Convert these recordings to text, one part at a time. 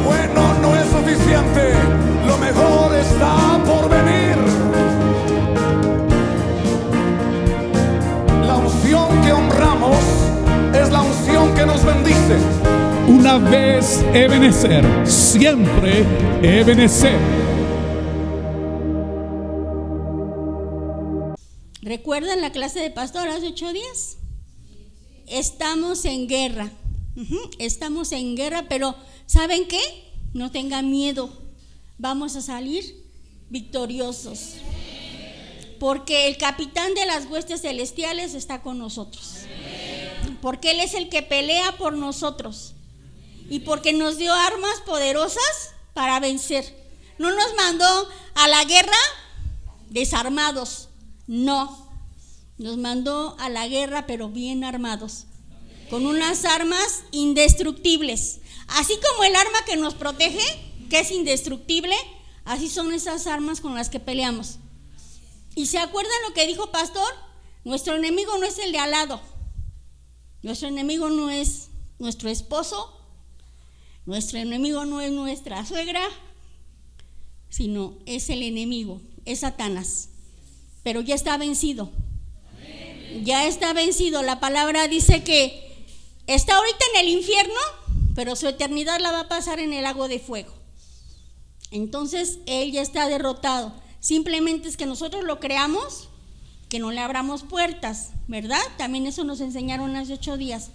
Bueno, no es suficiente, lo mejor está por venir. La unción que honramos es la unción que nos bendice. Una vez Ebenezer, siempre Ebenezer. ¿Recuerdan la clase de pastor hace 8 días? Estamos en guerra. Estamos en guerra, pero ¿saben qué? No tengan miedo. Vamos a salir victoriosos. Porque el capitán de las huestes celestiales está con nosotros. Porque Él es el que pelea por nosotros. Y porque nos dio armas poderosas para vencer. No nos mandó a la guerra desarmados. No, nos mandó a la guerra pero bien armados, con unas armas indestructibles. Así como el arma que nos protege, que es indestructible, así son esas armas con las que peleamos. ¿Y se acuerdan lo que dijo pastor? Nuestro enemigo no es el de al lado. Nuestro enemigo no es nuestro esposo. Nuestro enemigo no es nuestra suegra, sino es el enemigo, es Satanás. Pero ya está vencido. Ya está vencido. La palabra dice que está ahorita en el infierno, pero su eternidad la va a pasar en el lago de fuego. Entonces él ya está derrotado. Simplemente es que nosotros lo creamos, que no le abramos puertas, ¿verdad? También eso nos enseñaron hace 8 días.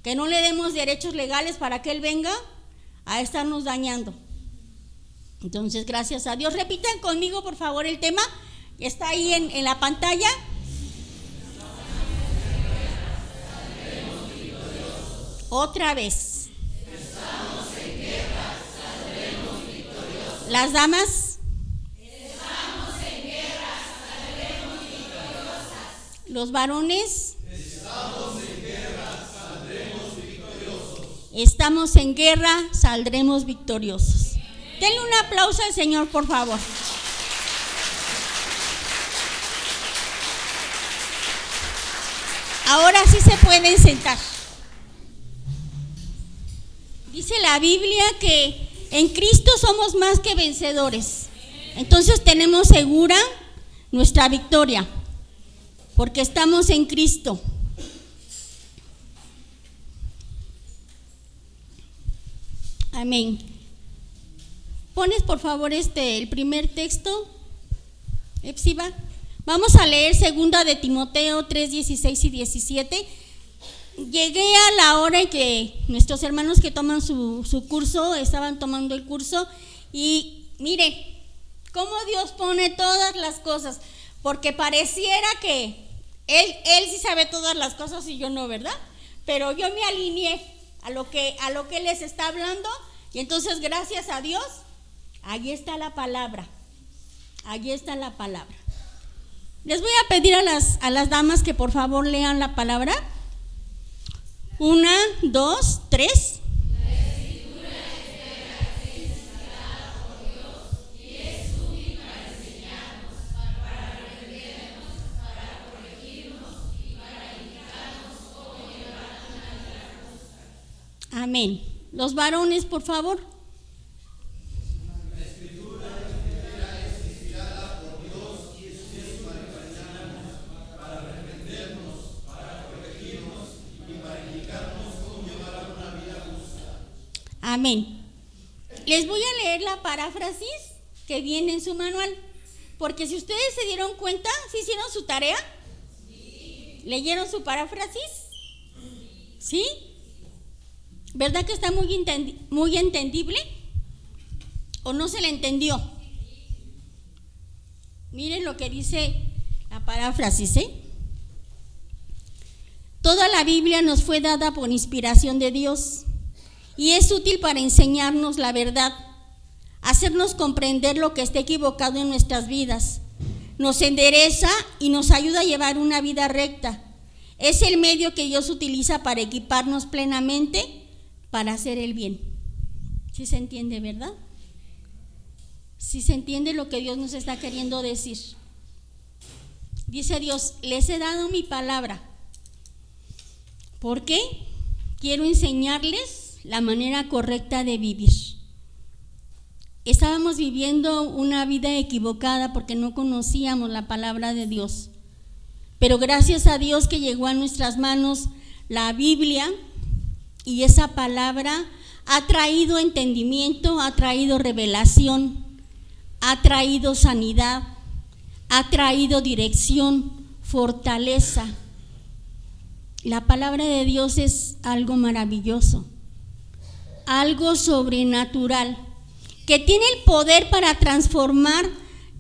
Que no le demos derechos legales para que él venga a estarnos dañando. Entonces, gracias a Dios. Repitan conmigo, por favor, el tema. Está ahí en la pantalla. Otra vez. Estamos en guerra, saldremos victoriosos. Las damas. Estamos en guerra, saldremos victoriosas. Los varones. Estamos en guerra, saldremos victoriosos. Estamos en guerra, saldremos victoriosos. Denle un aplauso al Señor, por favor. Ahora sí se pueden sentar. Dice la Biblia que en Cristo somos más que vencedores. Entonces tenemos segura nuestra victoria, porque estamos en Cristo. Amén. Pones por favor el primer texto, Epsiba. Vamos a leer 2 de Timoteo 3, 16 y 17. Llegué a la hora en que nuestros hermanos que toman su curso, estaban tomando el curso, y mire, cómo Dios pone todas las cosas, porque pareciera que Él sí sabe todas las cosas y yo no, ¿verdad? Pero yo me alineé a lo que Él les está hablando, y entonces gracias a Dios, allí está la palabra, allí está la palabra. Les voy a pedir a las damas que por favor lean la palabra. 1, 2, 3. La escritura es vera, es inspirada por Dios y es útil para enseñarnos, para reprendernos, para corregirnos y para indicarnos cómo llevar una vida justa. Amén. Los varones, por favor. Amén. Les voy a leer la paráfrasis que viene en su manual, porque si ustedes se dieron cuenta, ¿sí hicieron su tarea? Sí. ¿Leyeron su paráfrasis? ¿Sí? ¿Verdad que está muy entendible? ¿O no se le entendió? Miren lo que dice la paráfrasis, Toda la Biblia nos fue dada por inspiración de Dios y es útil para enseñarnos la verdad, hacernos comprender lo que está equivocado en nuestras vidas, nos endereza y nos ayuda a llevar una vida recta. Es el medio que Dios utiliza para equiparnos plenamente para hacer el bien. ¿Sí se entiende, verdad? ¿Sí se entiende lo que Dios nos está queriendo decir? Dice Dios, les he dado mi palabra. ¿Por qué? quiero enseñarles la manera correcta de vivir. Estábamos viviendo una vida equivocada porque no conocíamos la palabra de Dios. Pero gracias a Dios que llegó a nuestras manos la Biblia, y esa palabra ha traído entendimiento, ha traído revelación, ha traído sanidad, ha traído dirección, fortaleza. La palabra de Dios es algo maravilloso, algo sobrenatural, que tiene el poder para transformar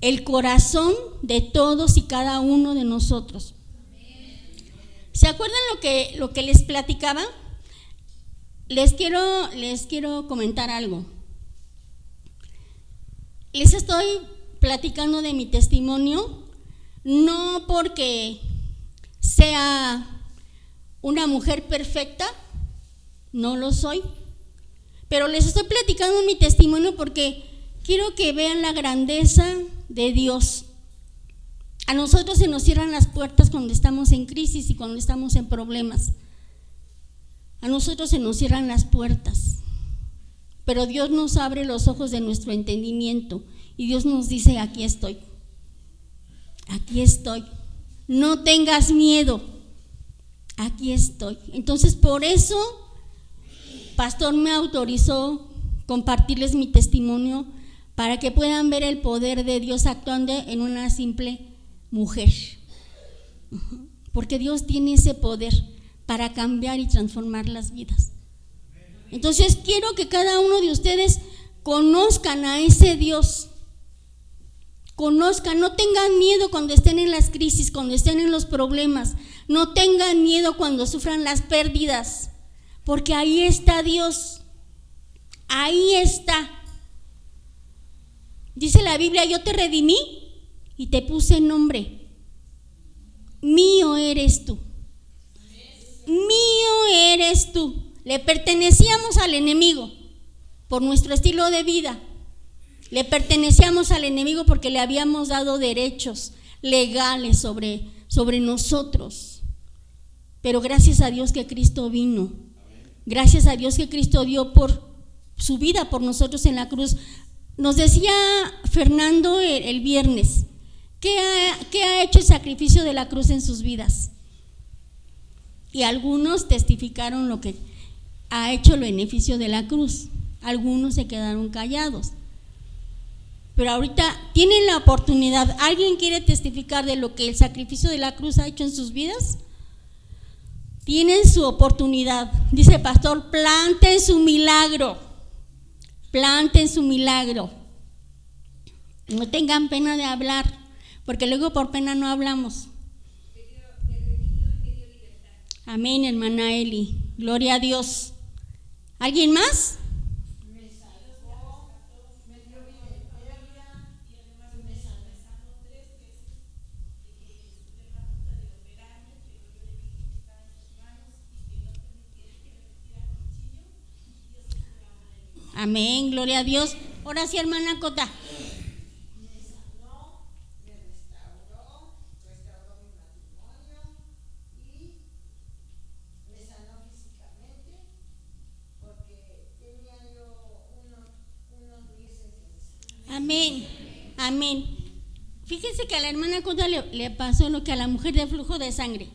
el corazón de todos y cada uno de nosotros. ¿Se acuerdan lo que les platicaba? Les quiero comentar algo. Les estoy platicando de mi testimonio, no porque sea una mujer perfecta, no lo soy, pero les estoy platicando mi testimonio porque quiero que vean la grandeza de Dios. A nosotros se nos cierran las puertas cuando estamos en crisis y cuando estamos en problemas. A nosotros se nos cierran las puertas, pero Dios nos abre los ojos de nuestro entendimiento y Dios nos dice: aquí estoy, no tengas miedo, aquí estoy. Entonces, por eso Pastor me autorizó compartirles mi testimonio, para que puedan ver el poder de Dios actuando en una simple mujer, porque Dios tiene ese poder para cambiar y transformar las vidas. Entonces quiero que cada uno de ustedes conozcan a ese Dios, conozcan, no tengan miedo cuando estén en las crisis, cuando estén en los problemas, no tengan miedo cuando sufran las pérdidas, porque ahí está Dios, ahí está. Dice la Biblia: yo te redimí y te puse nombre, mío eres tú. Mío eres tú. Le pertenecíamos al enemigo por nuestro estilo de vida. Le pertenecíamos al enemigo porque le habíamos dado derechos legales sobre nosotros. Pero gracias a Dios que Cristo vino. Gracias a Dios que Cristo dio por su vida por nosotros en la cruz. Nos decía Fernando el viernes, ¿qué ha hecho el sacrificio de la cruz en sus vidas? Y algunos testificaron lo que ha hecho el beneficio de la cruz. Algunos se quedaron callados. Pero ahorita tienen la oportunidad. ¿Alguien quiere testificar de lo que el sacrificio de la cruz ha hecho en sus vidas? Tienen su oportunidad. Dice el pastor: planten su milagro. Planten su milagro. No tengan pena de hablar, porque luego por pena no hablamos. Amén, hermana Eli. Gloria a Dios. ¿Alguien más? Amén, gloria a Dios. Ahora sí, hermana Cota. Amén, amén. Fíjense que a la hermana Cota le pasó lo que a la mujer de flujo de sangre,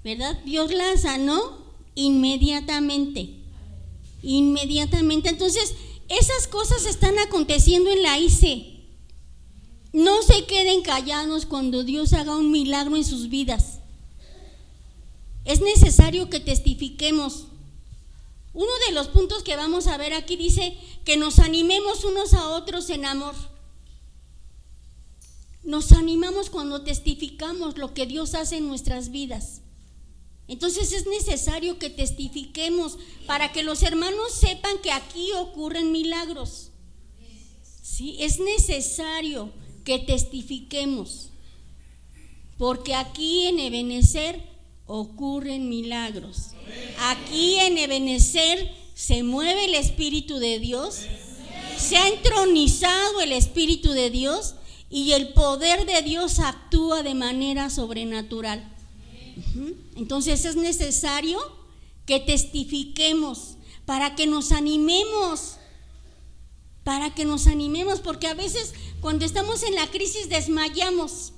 ¿verdad? Dios la sanó inmediatamente. Entonces, esas cosas están aconteciendo en la ICE. No se queden callados cuando Dios haga un milagro en sus vidas. Es necesario que testifiquemos. Uno de los puntos que vamos a ver aquí dice que nos animemos unos a otros en amor. Nos animamos cuando testificamos lo que Dios hace en nuestras vidas. Entonces es necesario que testifiquemos para que los hermanos sepan que aquí ocurren milagros. Sí, es necesario que testifiquemos, porque aquí en Ebenecer ocurren milagros. Aquí en Ebenecer se mueve el Espíritu de Dios, se ha entronizado el Espíritu de Dios y el poder de Dios actúa de manera sobrenatural. Entonces es necesario que testifiquemos, para que nos animemos, porque a veces cuando estamos en la crisis desmayamos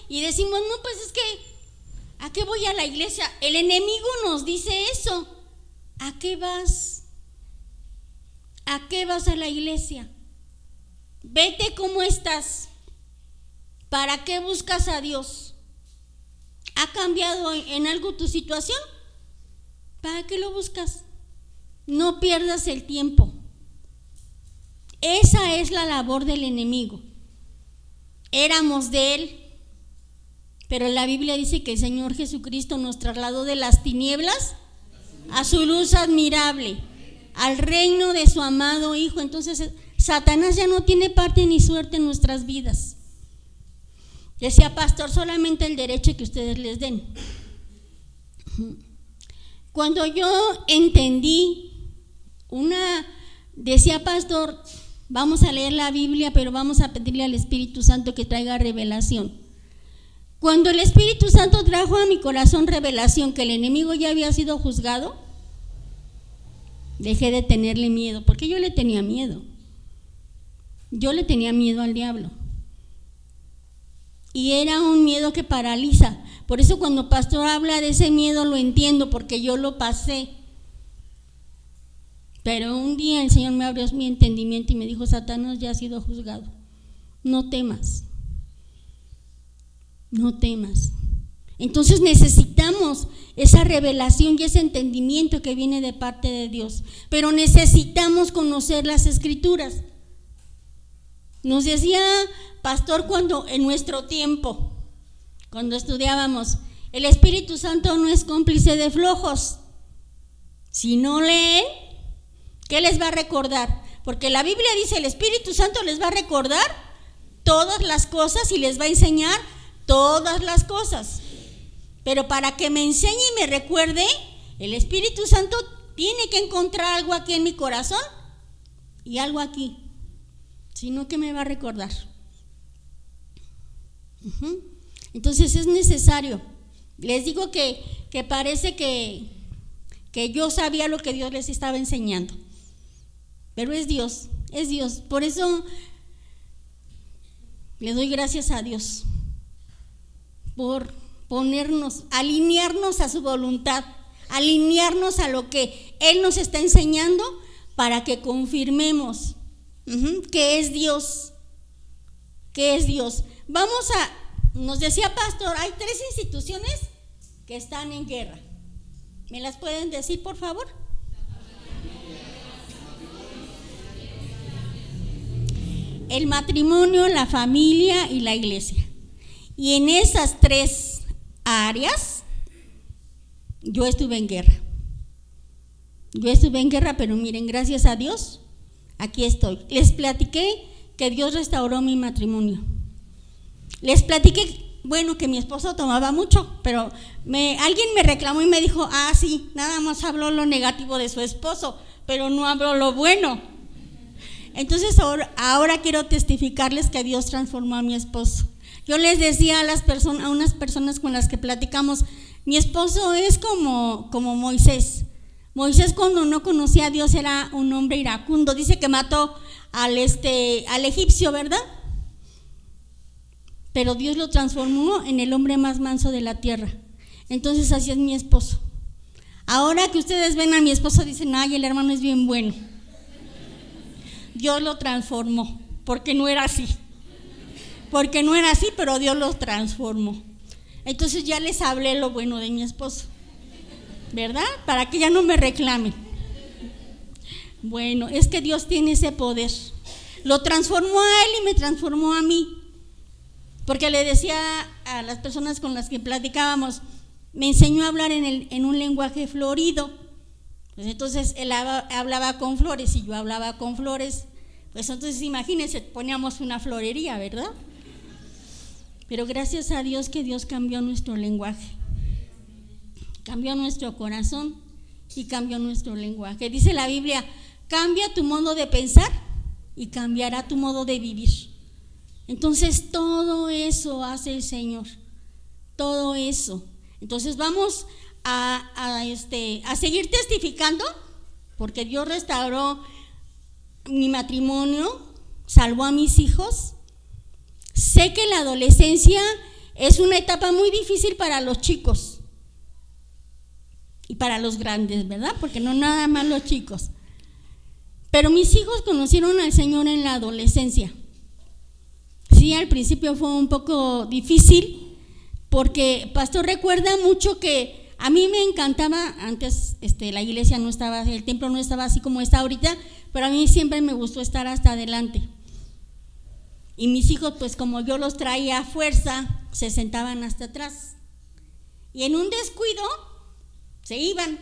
y decimos, no, pues es que, ¿a qué voy a la iglesia? El enemigo nos dice eso. ¿A qué vas? ¿A qué vas a la iglesia? Vete como estás. ¿Para qué buscas a Dios? ¿Ha cambiado en algo tu situación? ¿Para qué lo buscas? No pierdas el tiempo. Esa es la labor del enemigo. Éramos de él, pero la Biblia dice que el Señor Jesucristo nos trasladó de las tinieblas a su luz admirable, al reino de su amado Hijo. Entonces Satanás ya no tiene parte ni suerte en nuestras vidas. Decía pastor, solamente el derecho que ustedes les den. Cuando yo entendí decía pastor, vamos a leer la Biblia, pero vamos a pedirle al Espíritu Santo que traiga revelación. Cuando el Espíritu Santo trajo a mi corazón revelación que el enemigo ya había sido juzgado, dejé de tenerle miedo, porque yo le tenía miedo. Yo le tenía miedo al diablo. Y era un miedo que paraliza. Por eso cuando pastor habla de ese miedo lo entiendo, porque yo lo pasé. Pero un día el Señor me abrió mi entendimiento y me dijo, Satanás ya ha sido juzgado. No temas. No temas. Entonces necesitamos esa revelación y ese entendimiento que viene de parte de Dios. Pero necesitamos conocer las Escrituras. Nos decía pastor cuando en nuestro tiempo, cuando estudiábamos, el Espíritu Santo no es cómplice de flojos. Si no leen, ¿qué les va a recordar? Porque la Biblia dice, el Espíritu Santo les va a recordar todas las cosas y les va a enseñar todas las cosas. Pero para que me enseñe y me recuerde, el Espíritu Santo tiene que encontrar algo aquí en mi corazón y algo aquí. Si no, ¿qué me va a recordar? Entonces es necesario. Les digo que parece que yo sabía lo que Dios les estaba enseñando. Pero es Dios. Por eso le doy gracias a Dios por alinearnos a su voluntad, alinearnos a lo que Él nos está enseñando para que confirmemos que es Dios. Nos decía pastor, hay 3 instituciones que están en guerra. ¿Me las pueden decir, por favor? El matrimonio, la familia y la iglesia. Y en esas 3 áreas yo estuve en guerra. Pero miren, gracias a Dios, aquí estoy. Les platiqué que Dios restauró mi matrimonio. Les platiqué, que mi esposo tomaba mucho, pero alguien me reclamó y me dijo, sí, nada más habló lo negativo de su esposo, pero no habló lo bueno. Entonces ahora quiero testificarles que Dios transformó a mi esposo. Yo les decía a unas personas con las que platicamos, mi esposo es como Moisés. Moisés, cuando no conocía a Dios, era un hombre iracundo. Dice que mató al egipcio, ¿verdad? Pero Dios lo transformó en el hombre más manso de la tierra. Entonces así es mi esposo. Ahora que ustedes ven a mi esposo, dicen, el hermano es bien bueno. Dios lo transformó, porque no era así, pero Dios lo transformó. Entonces ya les hablé lo bueno de mi esposo, ¿verdad? Para que ya no me reclamen. Bueno, es que Dios tiene ese poder. Lo transformó a él y me transformó a mí. Porque le decía a las personas con las que platicábamos, me enseñó a hablar en un lenguaje florido. Pues entonces él hablaba con flores y yo hablaba con flores. Pues entonces imagínense, poníamos una florería, ¿verdad? Pero gracias a Dios que Dios cambió nuestro lenguaje, cambió nuestro corazón y cambió nuestro lenguaje. Dice la Biblia, cambia tu modo de pensar y cambiará tu modo de vivir. Entonces todo eso hace el Señor, todo eso. Entonces vamos a seguir testificando, porque Dios restauró mi matrimonio, salvó a mis hijos. Sé que la adolescencia es una etapa muy difícil para los chicos y para los grandes, ¿verdad? Porque no nada más los chicos. Pero mis hijos conocieron al Señor en la adolescencia. Sí, al principio fue un poco difícil, porque pastor recuerda mucho que a mí me encantaba, antes la iglesia no estaba, el templo no estaba así como está ahorita, pero a mí siempre me gustó estar hasta adelante. Y mis hijos, pues como yo los traía a fuerza, se sentaban hasta atrás. Y en un descuido se iban.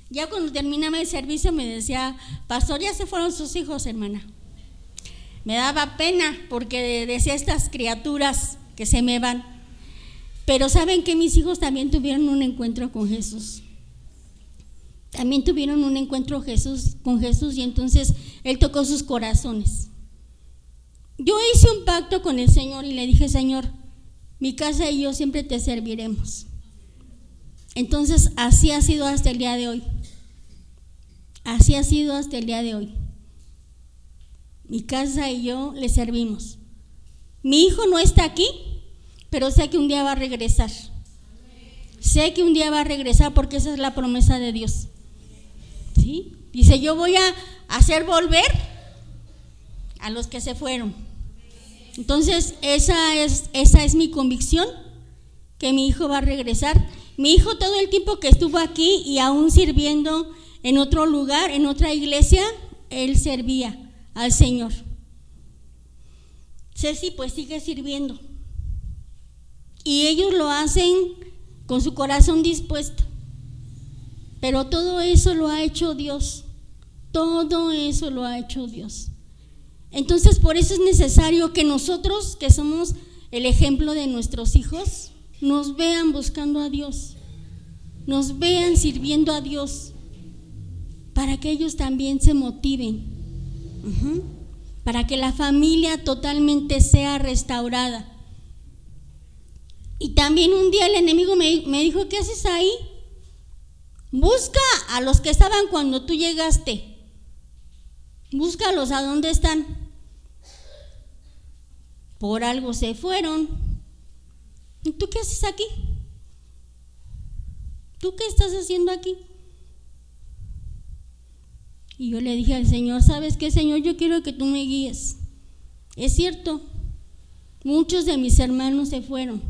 Ya cuando terminaba el servicio me decía, pastor, ya se fueron sus hijos, hermana. Me daba pena porque decía, estas criaturas que se me van. Pero saben que mis hijos también tuvieron un encuentro con Jesús. También tuvieron un encuentro con Jesús, y entonces Él tocó sus corazones. Yo hice un pacto con el Señor y le dije, Señor, mi casa y yo siempre te serviremos. Entonces así ha sido hasta el día de hoy. Así ha sido hasta el día de hoy. Mi casa y yo le servimos. Mi hijo no está aquí, pero sé que un día va a regresar. Sé que un día va a regresar, porque esa es la promesa de Dios. ¿Sí? Dice, yo voy a hacer volver a los que se fueron. Entonces esa es mi convicción, que mi hijo va a regresar. Mi hijo, todo el tiempo que estuvo aquí y aún sirviendo en otro lugar, en otra iglesia, él servía al Señor. Ceci pues sigue sirviendo, y ellos lo hacen con su corazón dispuesto, pero todo eso lo ha hecho Dios. Todo eso lo ha hecho Dios. Entonces por eso es necesario que nosotros, que somos el ejemplo de nuestros hijos, nos vean buscando a Dios, nos vean sirviendo a Dios, para que ellos también se motiven, para que la familia totalmente sea restaurada. Y también un día el enemigo me dijo, ¿qué haces ahí? Busca a los que estaban cuando tú llegaste, búscalos a dónde están. Por algo se fueron. ¿Y tú qué haces aquí? ¿Tú qué estás haciendo aquí? Y yo le dije al Señor, ¿sabes qué, Señor? Yo quiero que tú me guíes. Es cierto, muchos de mis hermanos se fueron,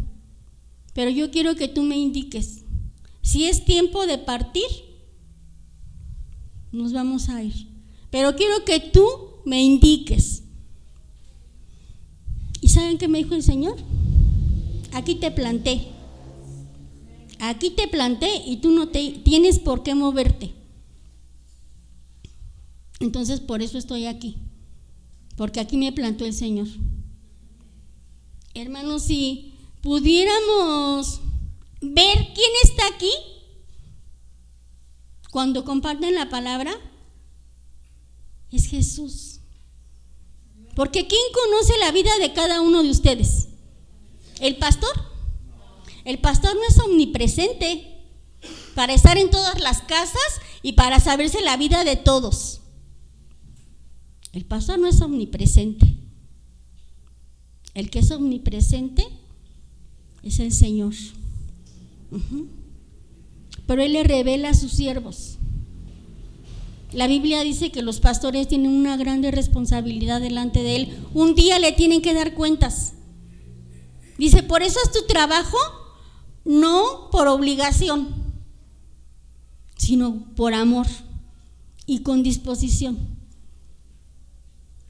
pero yo quiero que tú me indiques. Si es tiempo de partir, nos vamos a ir, pero quiero que tú me indiques. ¿Y saben qué me dijo el Señor? Aquí te planté. Aquí te planté y tú no tienes por qué moverte. Entonces por eso estoy aquí, porque aquí me plantó el Señor. Hermanos, si pudiéramos ver quién está aquí cuando comparten la palabra, es Jesús. Porque ¿quién conoce la vida de cada uno de ustedes? ¿El pastor? El pastor no es omnipresente para estar en todas las casas y para saberse la vida de todos. El pastor no es omnipresente. El que es omnipresente es el Señor. Pero Él le revela a sus siervos. La Biblia dice que los pastores tienen una grande responsabilidad delante de Él. Un día le tienen que dar cuentas. Dice, por eso es tu trabajo, no por obligación, sino por amor y con disposición.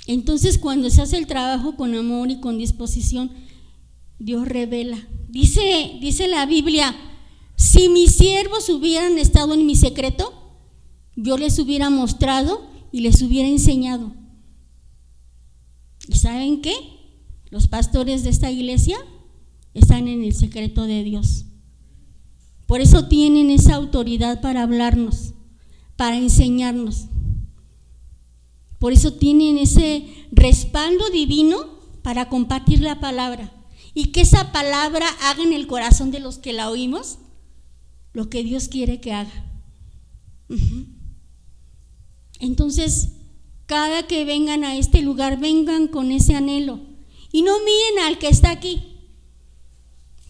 Entonces cuando se hace el trabajo con amor y con disposición, Dios revela. Dice la Biblia, si mis siervos hubieran estado en mi secreto, yo les hubiera mostrado y les hubiera enseñado. ¿Y saben qué? Los pastores de esta iglesia están en el secreto de Dios. Por eso tienen esa autoridad para hablarnos, para enseñarnos. Por eso tienen ese respaldo divino para compartir la palabra. y que esa palabra haga en el corazón de los que la oímos lo que Dios quiere que haga. Entonces, cada que vengan a este lugar, vengan con ese anhelo y no miren al que está aquí,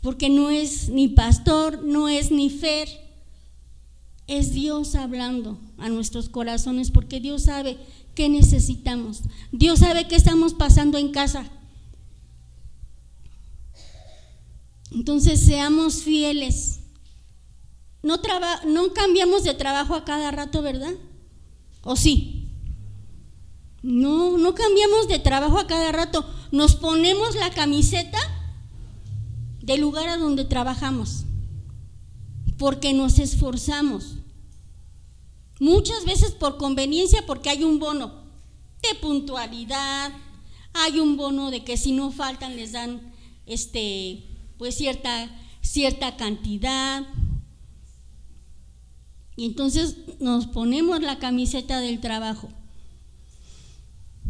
porque no es ni pastor, no es ni Fer, es Dios hablando a nuestros corazones, porque Dios sabe qué necesitamos, Dios sabe qué estamos pasando en casa. Entonces seamos fieles. No cambiamos de trabajo a cada rato, ¿verdad? ¿O sí? No cambiamos de trabajo a cada rato. Nos ponemos la camiseta del lugar a donde trabajamos, porque nos esforzamos. Muchas veces por conveniencia, porque hay un bono de puntualidad, hay un bono de que si no faltan les dan pues cierta cantidad. Y entonces nos ponemos la camiseta del trabajo.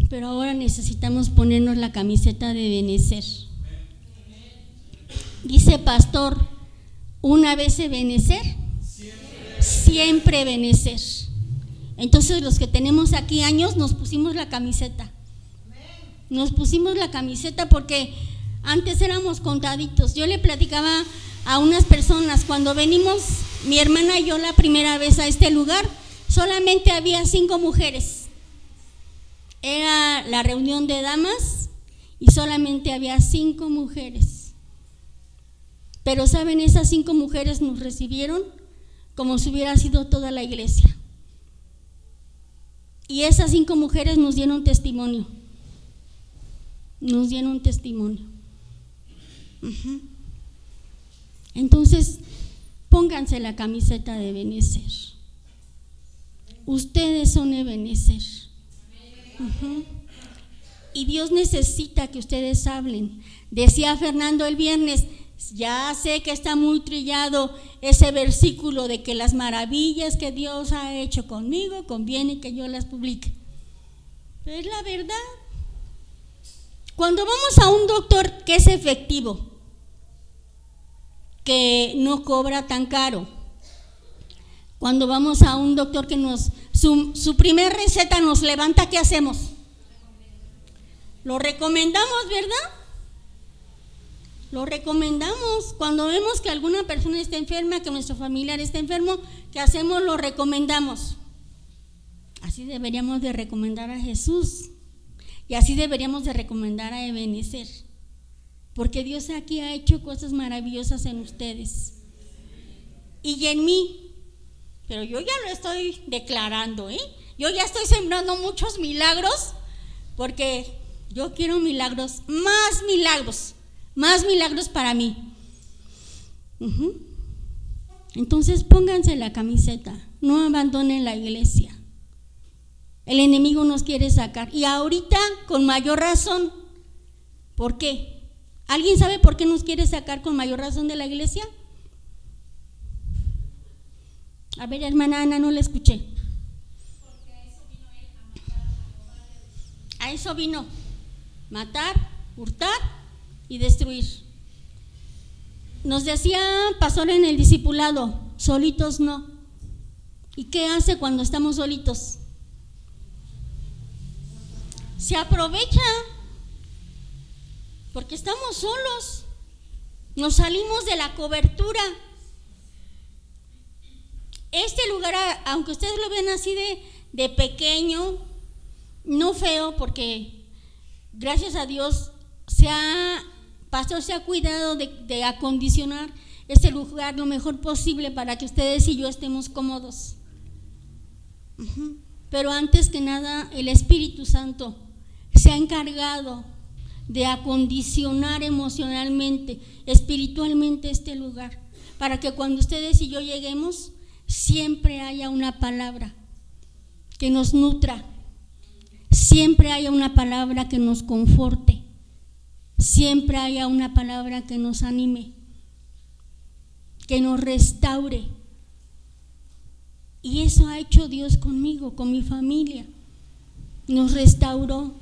Pero ahora necesitamos ponernos la camiseta de Ebenecer. Dice pastor, una vez Ebenecer, siempre Ebenecer. Entonces los que tenemos aquí años nos pusimos la camiseta. Nos pusimos la camiseta porque antes éramos contaditos. Yo le platicaba a unas personas, cuando venimos mi hermana y yo la primera vez a este lugar, solamente había 5 mujeres. Era la reunión de damas y solamente había 5 mujeres. Pero saben, esas 5 mujeres nos recibieron como si hubiera sido toda la iglesia. Y esas 5 mujeres nos dieron testimonio. Nos dieron testimonio. Entonces, pónganse la camiseta de Ebenecer. Ustedes son Ebenecer. Y Dios necesita que ustedes hablen. Decía Fernando el viernes, ya sé que está muy trillado ese versículo de que las maravillas que Dios ha hecho conmigo conviene que yo las publique. Pero es la verdad. Cuando vamos a un doctor que es efectivo, que no cobra tan caro, cuando vamos a un doctor que su primer receta nos levanta, ¿qué hacemos? Lo recomendamos, ¿verdad? Lo recomendamos. Cuando vemos que alguna persona está enferma, que nuestro familiar está enfermo, ¿qué hacemos? Lo recomendamos. Así deberíamos de recomendar a Jesús y así deberíamos de recomendar a Ebenecer, porque Dios aquí ha hecho cosas maravillosas en ustedes y en mí. Pero yo ya lo estoy declarando, yo ya estoy sembrando muchos milagros, porque yo quiero milagros para mí. Entonces pónganse la camiseta, no abandonen la iglesia. El enemigo nos quiere sacar, y ahorita con mayor razón. ¿Por qué? ¿Alguien sabe por qué nos quiere sacar con mayor razón de la iglesia? A ver, hermana Ana, no la escuché. Porque a eso vino él, a matar, a robar. A eso vino, matar, hurtar y destruir. Nos decía pastor en el discipulado, solitos no. ¿Y qué hace cuando estamos solitos? Se aprovecha, porque estamos solos, nos salimos de la cobertura. Este lugar, aunque ustedes lo vean así de pequeño, no feo, porque gracias a Dios pastor se ha cuidado de acondicionar este lugar lo mejor posible para que ustedes y yo estemos cómodos. Pero antes que nada, el Espíritu Santo se ha encargado de acondicionar emocionalmente, espiritualmente este lugar, para que cuando ustedes y yo lleguemos, siempre haya una palabra que nos nutra, siempre haya una palabra que nos conforte, siempre haya una palabra que nos anime, que nos restaure. Y eso ha hecho Dios conmigo, con mi familia. Nos restauró.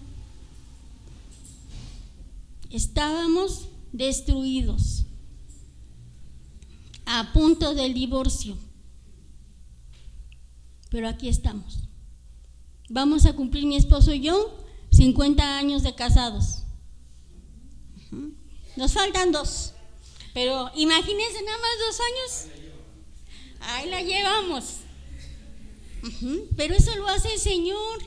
Estábamos destruidos, a punto del divorcio. Pero aquí estamos. Vamos a cumplir mi esposo y yo 50 años de casados. Nos faltan 2. Pero imagínense nada más 2 años. Ahí la llevamos. Pero eso lo hace el Señor.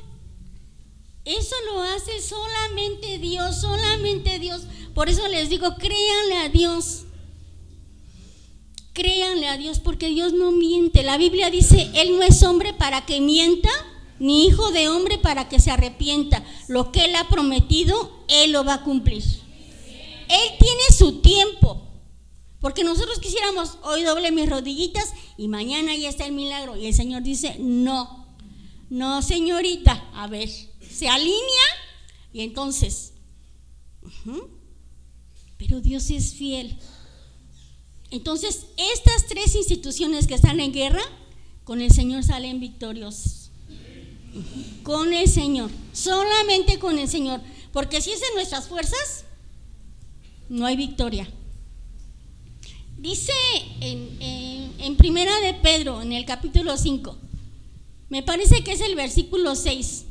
Eso lo hace solamente Dios, solamente Dios. Por eso les digo, créanle a Dios. Créanle a Dios, porque Dios no miente. La Biblia dice, Él no es hombre para que mienta, ni hijo de hombre para que se arrepienta. Lo que Él ha prometido, Él lo va a cumplir. Él tiene su tiempo. Porque nosotros quisiéramos, hoy doble mis rodillitas y mañana ya está el milagro. Y el Señor dice, no, señorita, a ver, se alinea y entonces, pero Dios es fiel. Entonces, estas 3 instituciones que están en guerra, con el Señor salen victoriosos. Con el Señor, solamente con el Señor. Porque si es en nuestras fuerzas, no hay victoria. Dice en Primera de Pedro, en el capítulo 5, me parece que es el versículo 6,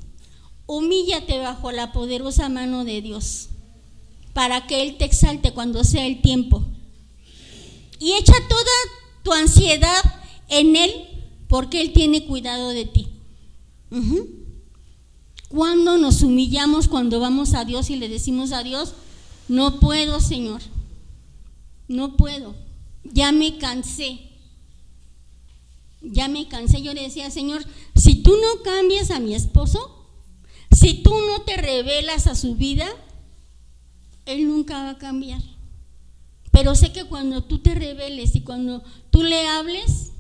humíllate bajo la poderosa mano de Dios, para que Él te exalte cuando sea el tiempo. Y echa toda tu ansiedad en Él, porque Él tiene cuidado de ti. Cuando nos humillamos, cuando vamos a Dios y le decimos a Dios, no puedo, Señor, no puedo. Ya me cansé. Yo le decía, Señor, si tú no cambias a mi esposo, si tú no te revelas a su vida, él nunca va a cambiar. Pero sé que cuando tú te reveles y cuando tú le hables,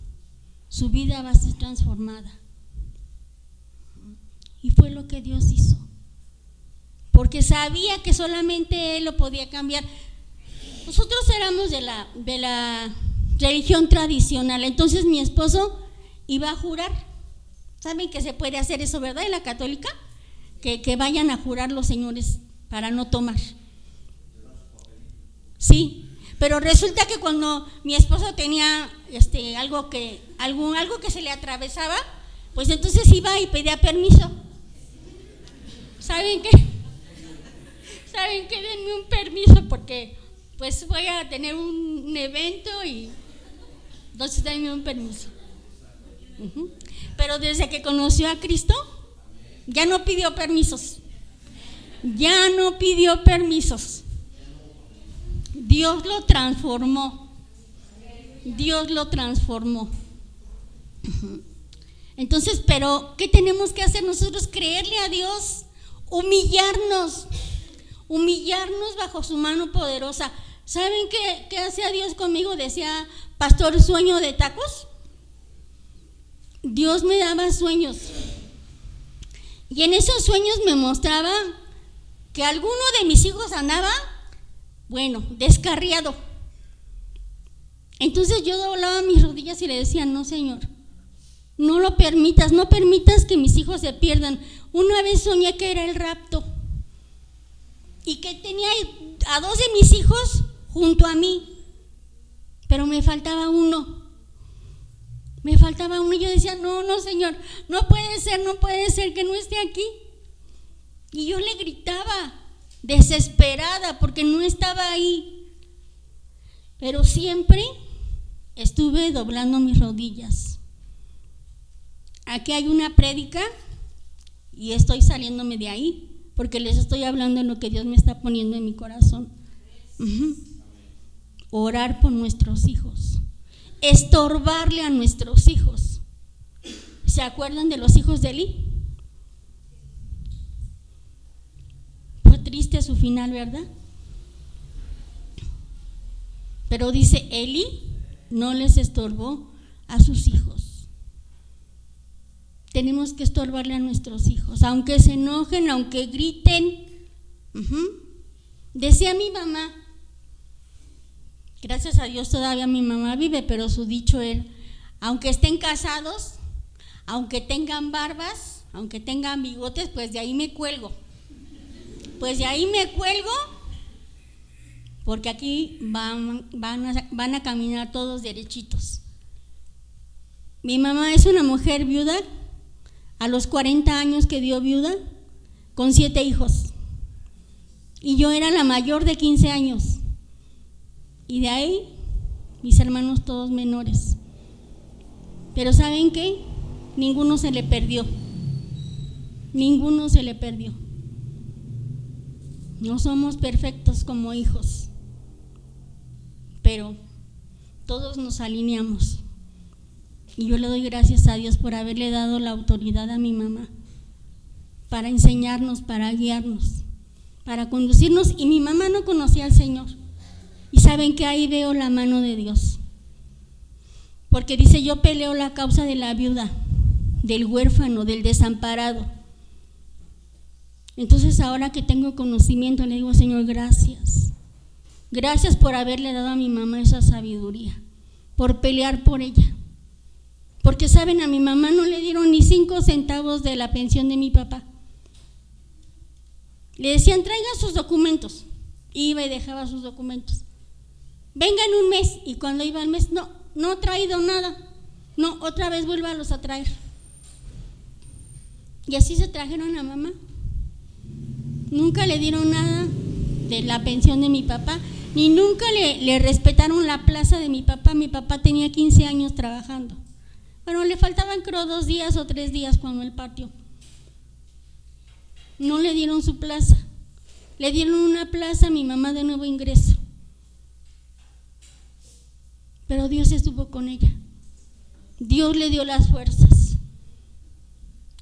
su vida va a ser transformada. Y fue lo que Dios hizo. Porque sabía que solamente Él lo podía cambiar. Nosotros éramos de la religión tradicional, entonces mi esposo iba a jurar. ¿Saben que se puede hacer eso, verdad? En la católica, que vayan a jurar los señores para no tomar. Sí, pero resulta que cuando mi esposo tenía algo que se le atravesaba, pues entonces iba y pedía permiso. ¿Saben qué? Denme un permiso porque pues voy a tener un evento y entonces denme un permiso. Pero desde que conoció a Cristo, ya no pidió permisos. Dios lo transformó. Entonces, pero ¿qué tenemos que hacer nosotros? Creerle a Dios, humillarnos bajo su mano poderosa. ¿Saben qué hacía Dios conmigo? Decía pastor, sueño de tacos. Dios me daba sueños y en esos sueños me mostraba que alguno de mis hijos andaba, descarriado. Entonces yo doblaba mis rodillas y le decía, no, Señor, no lo permitas, no permitas que mis hijos se pierdan. Una vez soñé que era el rapto y que tenía a 2 de mis hijos junto a mí, pero me faltaba uno. Y yo decía, no, Señor, no puede ser que no esté aquí. Y yo le gritaba, desesperada, porque no estaba ahí. Pero siempre estuve doblando mis rodillas. Aquí hay una prédica y estoy saliéndome de ahí, porque les estoy hablando de lo que Dios me está poniendo en mi corazón. Orar por nuestros hijos, estorbarle a nuestros hijos. ¿Se acuerdan de los hijos de Elí? Fue triste su final, ¿verdad? Pero dice, Elí no les estorbó a sus hijos. Tenemos que estorbarle a nuestros hijos, aunque se enojen, aunque griten. Decía mi mamá, gracias a Dios todavía mi mamá vive, pero su dicho era, aunque estén casados, aunque tengan barbas, aunque tengan bigotes, pues de ahí me cuelgo. porque aquí van a caminar todos derechitos. Mi mamá es una mujer viuda, a los 40 años quedó viuda, con 7 hijos. Y yo era la mayor de 15 años. Y de ahí, mis hermanos todos menores. Pero ¿saben qué? Ninguno se le perdió. Ninguno se le perdió. No somos perfectos como hijos, pero todos nos alineamos. Y yo le doy gracias a Dios por haberle dado la autoridad a mi mamá para enseñarnos, para guiarnos, para conducirnos. Y mi mamá no conocía al Señor. Y saben que ahí veo la mano de Dios. Porque dice, yo peleo la causa de la viuda, del huérfano, del desamparado. Entonces ahora que tengo conocimiento le digo, Señor, gracias. Gracias por haberle dado a mi mamá esa sabiduría, por pelear por ella. Porque saben, a mi mamá no le dieron ni 5 centavos de la pensión de mi papá. Le decían, traiga sus documentos. Iba y dejaba sus documentos. Venga en un mes. Y cuando iba al mes, no ha traído nada. No, otra vez vuélvalos a traer. Y así se trajeron a mamá. Nunca le dieron nada de la pensión de mi papá, ni nunca le respetaron la plaza de mi papá. Mi papá tenía 15 años trabajando. Bueno, le faltaban creo 2 días o 3 días cuando él partió. No le dieron su plaza. Le dieron una plaza a mi mamá de nuevo ingreso. Pero Dios estuvo con ella. Dios le dio las fuerzas.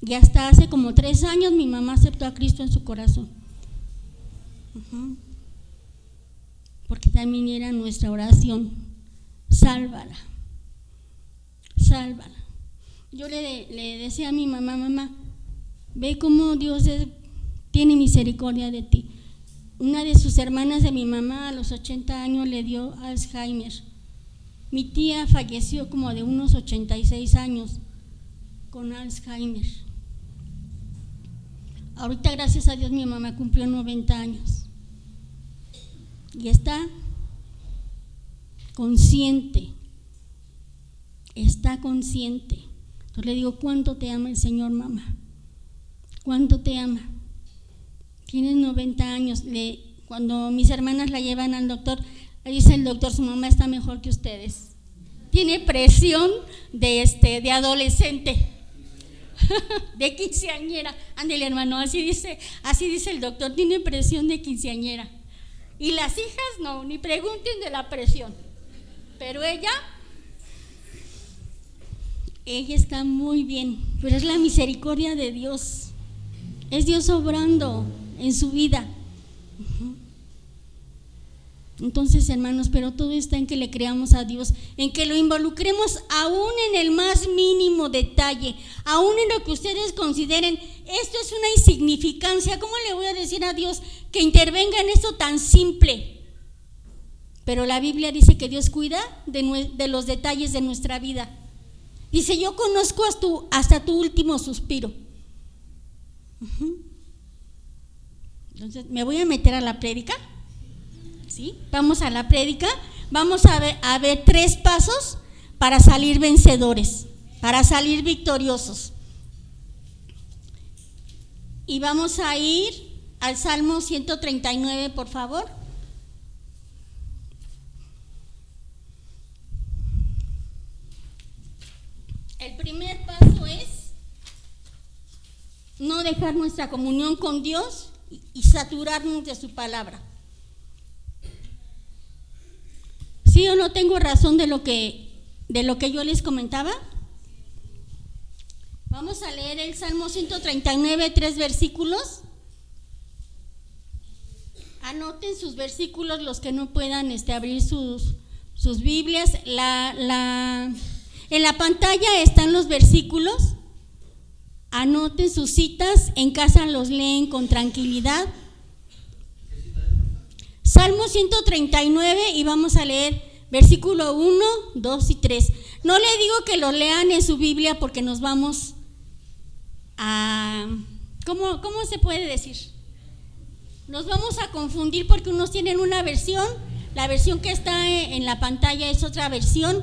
Y hasta hace como 3 años mi mamá aceptó a Cristo en su corazón. Porque también era nuestra oración, sálvala, sálvala. Yo le decía a mi mamá, mamá, ve cómo Dios tiene misericordia de ti. Una de sus hermanas de mi mamá a los 80 años le dio Alzheimer. Mi tía falleció como de unos 86 años con Alzheimer. Ahorita, gracias a Dios, mi mamá cumplió 90 años y está consciente, Entonces le digo, ¿cuánto te ama el Señor, mamá? ¿Cuánto te ama? Tienes 90 años. Cuando mis hermanas la llevan al doctor, le dice el doctor, su mamá está mejor que ustedes. Tiene presión de adolescente. De quinceañera, ándele hermano, así dice el doctor, tiene presión de quinceañera. Y las hijas no, ni pregunten de la presión. Pero ella está muy bien, pero es la misericordia de Dios. Es Dios obrando en su vida. Entonces, hermanos, pero todo está en que le creamos a Dios, en que lo involucremos aún en el más mínimo detalle, aún en lo que ustedes consideren, esto es una insignificancia, ¿cómo le voy a decir a Dios que intervenga en esto tan simple? Pero la Biblia dice que Dios cuida de los detalles de nuestra vida. Dice, yo conozco hasta tu último suspiro. Entonces, me voy a meter a la prédica. ¿Sí? Vamos a la prédica, vamos a ver 3 pasos para salir vencedores, para salir victoriosos. Y vamos a ir al Salmo 139, por favor. El primer paso es no dejar nuestra comunión con Dios y saturarnos de su palabra. ¿Sí o no tengo razón de lo que yo les comentaba? Vamos a leer el Salmo 139, 3 versículos. Anoten sus versículos, los que no puedan abrir sus Biblias. En la pantalla están los versículos. Anoten sus citas, en casa los leen con tranquilidad. Salmo 139 y vamos a leer versículo 1, 2 y 3. No le digo que lo lean en su Biblia porque nos vamos a… ¿Cómo se puede decir? Nos vamos a confundir porque unos tienen una versión, La versión que está en la pantalla es otra versión.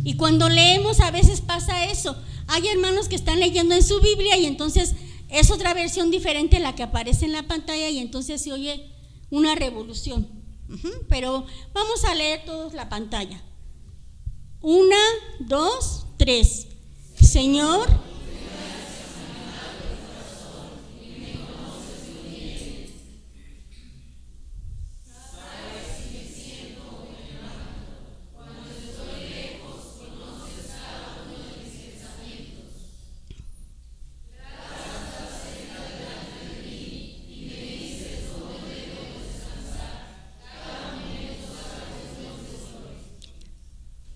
Y cuando leemos a veces pasa eso. Hay hermanos que están leyendo en su Biblia y entonces es otra versión diferente a la que aparece en la pantalla y entonces se oye una revolución. Pero vamos a leer todos la pantalla. 1, 2, 3. Señor,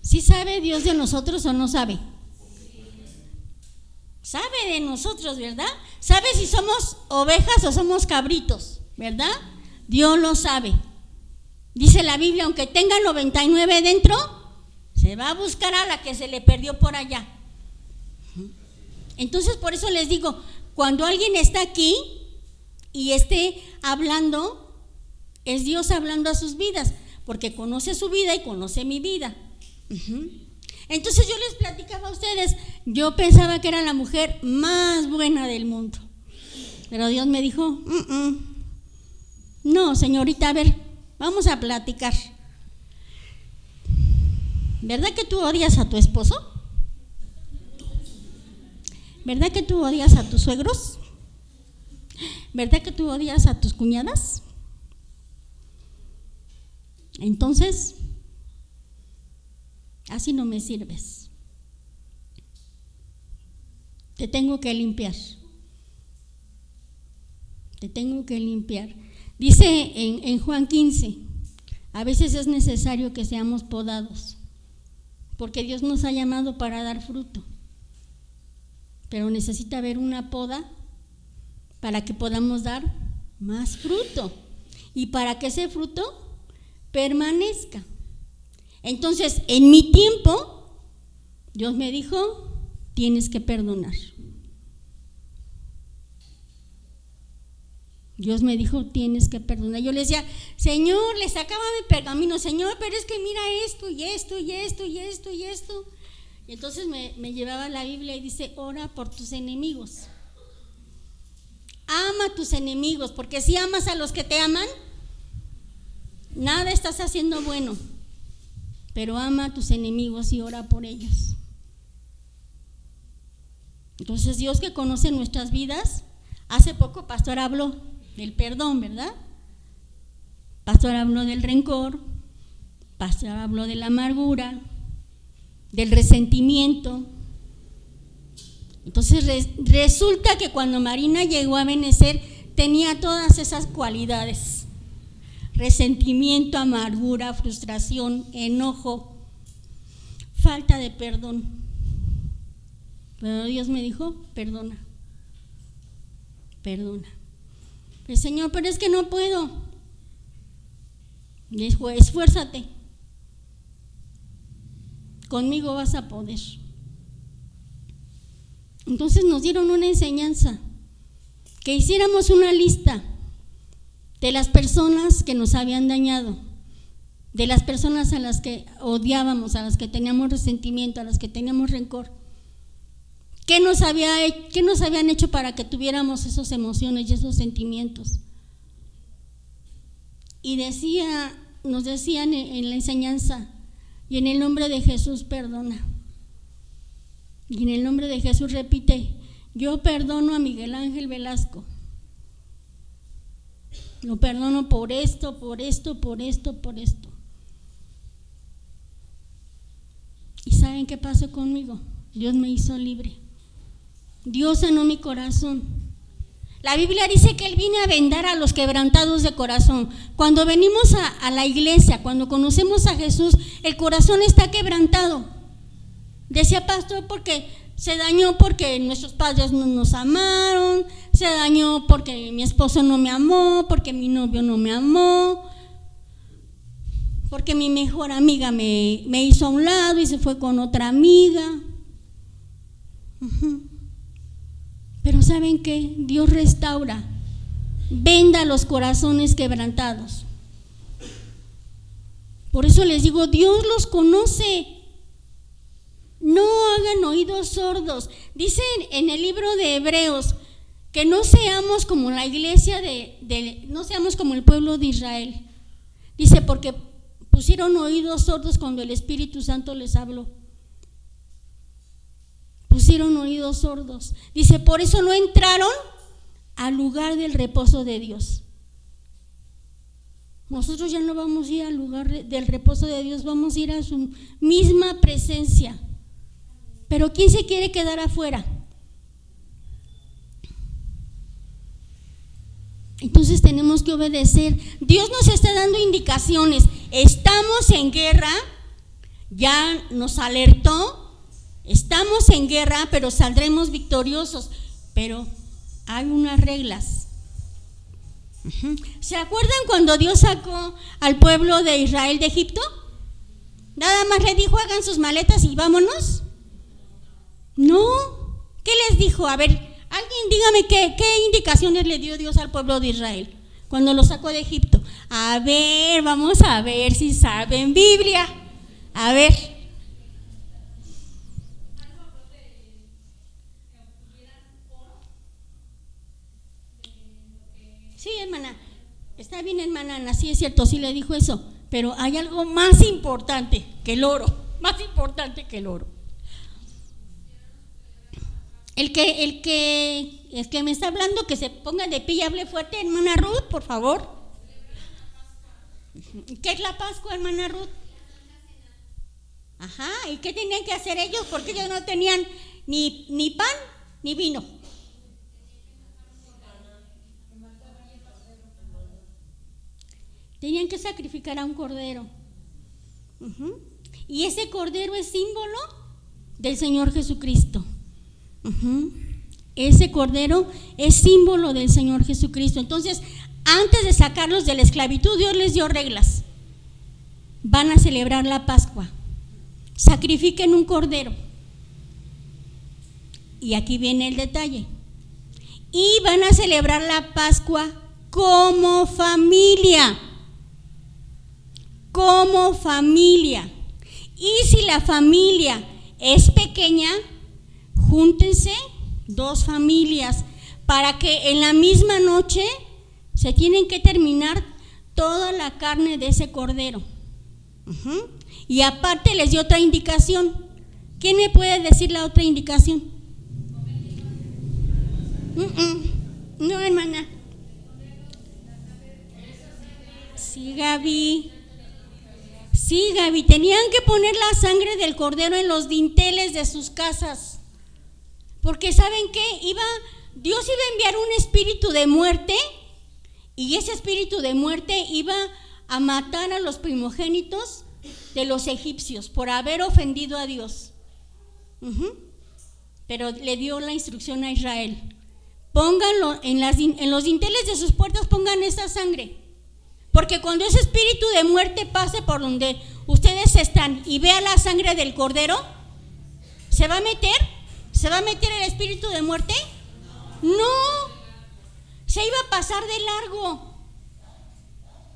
¿sí sabe Dios de nosotros o no sabe? Sabe de nosotros, ¿verdad? Sabe si somos ovejas o somos cabritos, ¿verdad? Dios lo sabe. Dice la Biblia, aunque tenga 99 dentro, se va a buscar a la que se le perdió por allá. Entonces, por eso les digo, cuando alguien está aquí y esté hablando, es Dios hablando a sus vidas, porque conoce su vida y conoce mi vida. Entonces yo les platicaba a ustedes, yo pensaba que era la mujer más buena del mundo, pero Dios me dijo, no, señorita, a ver, vamos a platicar. ¿Verdad que tú odias a tu esposo? ¿Verdad que tú odias a tus suegros? ¿Verdad que tú odias a tus cuñadas? Entonces, así no me sirves. Te tengo que limpiar. Te tengo que limpiar. Dice en Juan 15, a veces es necesario que seamos podados, porque Dios nos ha llamado para dar fruto. Pero necesita haber una poda para que podamos dar más fruto y para que ese fruto permanezca. Entonces, en mi tiempo, Dios me dijo, tienes que perdonar. Dios me dijo, tienes que perdonar. Yo le decía, Señor, le sacaba mi pergamino, Señor, pero es que mira esto y esto y esto y esto y esto. Y entonces me llevaba la Biblia y dice, ora por tus enemigos. Ama a tus enemigos, porque si amas a los que te aman, nada estás haciendo bueno. Pero ama a tus enemigos y ora por ellos. Entonces Dios, que conoce nuestras vidas, hace poco pastor habló del perdón, ¿verdad? Pastor habló del rencor, pastor habló de la amargura, del resentimiento. Entonces resulta que cuando Marina llegó a Benecer tenía todas esas cualidades: resentimiento, amargura, frustración, enojo, falta de perdón. Pero Dios me dijo, perdona, perdona. El Señor, pero es que no puedo. Dijo, esfuérzate, conmigo vas a poder. Entonces nos dieron una enseñanza, que hiciéramos una lista de las personas que nos habían dañado, de las personas a las que odiábamos, a las que teníamos resentimiento, a las que teníamos rencor. ¿Qué nos habían hecho para que tuviéramos esas emociones y esos sentimientos? Y nos decían en la enseñanza, y en el nombre de Jesús perdona. Y en el nombre de Jesús repite, yo perdono a Miguel Ángel Velasco. Lo perdono por esto, por esto, por esto, por esto. ¿Y saben qué pasó conmigo? Dios me hizo libre. Dios sanó mi corazón. La Biblia dice que Él viene a vendar a los quebrantados de corazón. Cuando venimos a la iglesia, cuando conocemos a Jesús, el corazón está quebrantado. Decía pastor, porque se dañó porque nuestros padres no nos amaron, se dañó porque mi esposo no me amó, porque mi novio no me amó, porque mi mejor amiga me hizo a un lado y se fue con otra amiga. Pero ¿saben qué? Dios restaura, venda los corazones quebrantados. Por eso les digo, Dios los conoce. No hagan oídos sordos. Dice en el libro de Hebreos que no seamos como la iglesia no seamos como el pueblo de Israel. Dice, porque pusieron oídos sordos cuando el Espíritu Santo les habló. Pusieron oídos sordos. Dice, por eso no entraron al lugar del reposo de Dios. Nosotros ya no vamos a ir al lugar del reposo de Dios, vamos a ir a su misma presencia. Pero ¿quién se quiere quedar afuera? Entonces tenemos que obedecer. Dios nos está dando indicaciones. Estamos en guerra, ya nos alertó. Estamos en guerra, pero saldremos victoriosos. Pero hay unas reglas. ¿Se acuerdan cuando Dios sacó al pueblo de Israel de Egipto? Nada más le dijo, hagan sus maletas y vámonos. No. ¿Qué les dijo? A ver, alguien dígame qué indicaciones le dio Dios al pueblo de Israel cuando lo sacó de Egipto. A ver, vamos a ver si saben Biblia. A ver. Sí, hermana, está bien, hermana Ana, sí es cierto, sí le dijo eso, pero hay algo más importante que el oro, más importante que el oro. El que me está hablando, que se ponga de pie y hable fuerte, hermana Ruth, por favor. ¿Qué es la Pascua, hermana Ruth? Ajá, ¿y qué tenían que hacer ellos? Porque ellos no tenían ni pan ni vino. Tenían que sacrificar a un cordero. Y ese cordero es símbolo del Señor Jesucristo. Ese cordero es símbolo del Señor Jesucristo. Entonces, antes de sacarlos de la esclavitud, Dios les dio reglas. Van a celebrar la Pascua. Sacrifiquen un cordero. Y aquí viene el detalle. Y van a celebrar la Pascua como familia. Como familia. Y si la familia es pequeña, júntense 2 familias para que en la misma noche se tienen que terminar toda la carne de ese cordero. Y aparte les dio otra indicación. ¿Quién me puede decir la otra indicación? No, hermana. Sí, Gaby. Sí, Gaby, tenían que poner la sangre del cordero en los dinteles de sus casas. Porque ¿saben qué? Dios iba a enviar un espíritu de muerte, y ese espíritu de muerte iba a matar a los primogénitos de los egipcios por haber ofendido a Dios. Pero le dio la instrucción a Israel: pónganlo en los dinteles de sus puertas, pongan esa sangre. Porque cuando ese espíritu de muerte pase por donde ustedes están y vea la sangre del cordero, ¿se va a meter? ¿Se va a meter el espíritu de muerte? No, se iba a pasar de largo.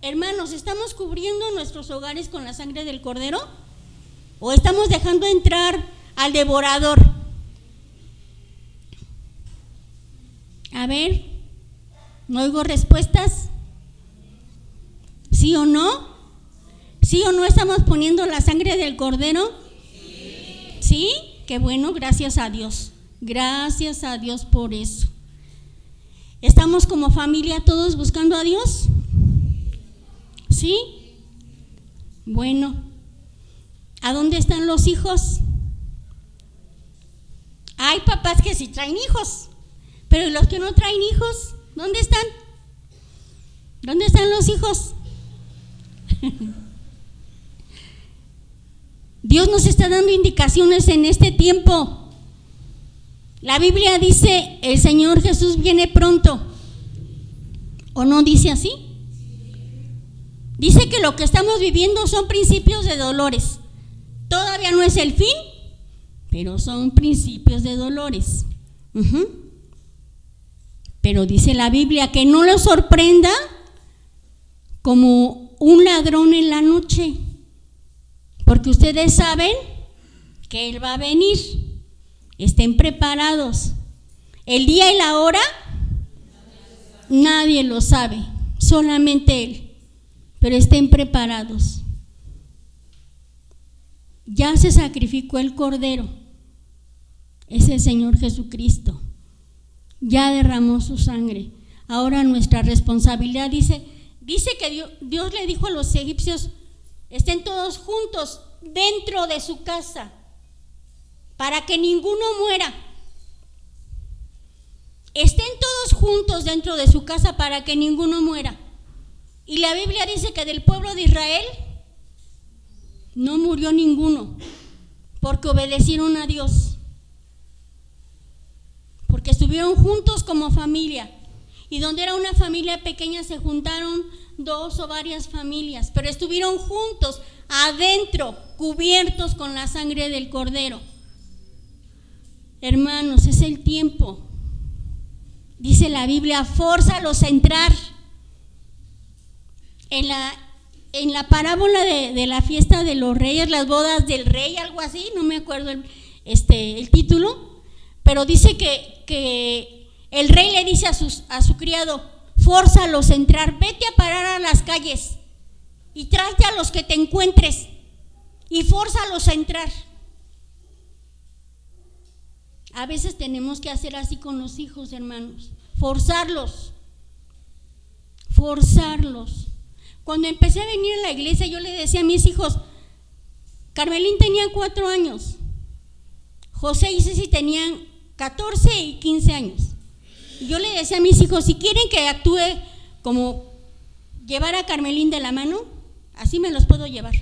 Hermanos, ¿estamos cubriendo nuestros hogares con la sangre del cordero? ¿O estamos dejando entrar al devorador? A ver, no oigo respuestas. ¿Sí o no? ¿Sí o no estamos poniendo la sangre del cordero? ¿Sí? Qué bueno, gracias a Dios. Gracias a Dios por eso. ¿Estamos como familia todos buscando a Dios? ¿Sí? Bueno, ¿a dónde están los hijos? Hay papás que sí traen hijos, pero los que no traen hijos, ¿dónde están? ¿Dónde están los hijos? Dios nos está dando indicaciones en este tiempo. La Biblia dice, el Señor Jesús viene pronto. ¿O no dice así? Dice que lo que estamos viviendo son principios de dolores. Todavía no es el fin, pero son principios de dolores. Pero dice la Biblia que no lo sorprenda como un ladrón en la noche. porque ustedes saben que Él va a venir. Estén preparados. El día y la hora, nadie lo sabe, solamente Él. Pero estén preparados. Ya se sacrificó el Cordero, es el Señor Jesucristo. Ya derramó su sangre. Ahora nuestra responsabilidad, dice que Dios le dijo a los egipcios, estén todos juntos dentro de su casa, para que ninguno muera. Estén todos juntos dentro de su casa para que ninguno muera. Y la Biblia dice que del pueblo de Israel no murió ninguno, porque obedecieron a Dios, porque estuvieron juntos como familia. Y donde era una familia pequeña se juntaron 2 o varias familias, pero estuvieron juntos adentro, cubiertos con la sangre del Cordero. Hermanos, es el tiempo. Dice la Biblia, fórzalos a entrar. En la parábola de la fiesta de los reyes, las bodas del rey, algo así, no me acuerdo el título, pero dice que el rey le dice a su criado, fórzalos a entrar, vete a parar a las calles y tráete a los que te encuentres y fórzalos a entrar. A veces tenemos que hacer así con los hijos, hermanos, forzarlos. Cuando empecé a venir a la iglesia, yo le decía a mis hijos, Carmelín tenía 4 años, José y Ceci tenían 14 y 15 años. Y yo le decía a mis hijos, si quieren que actúe como llevar a Carmelín de la mano, así me los puedo llevar.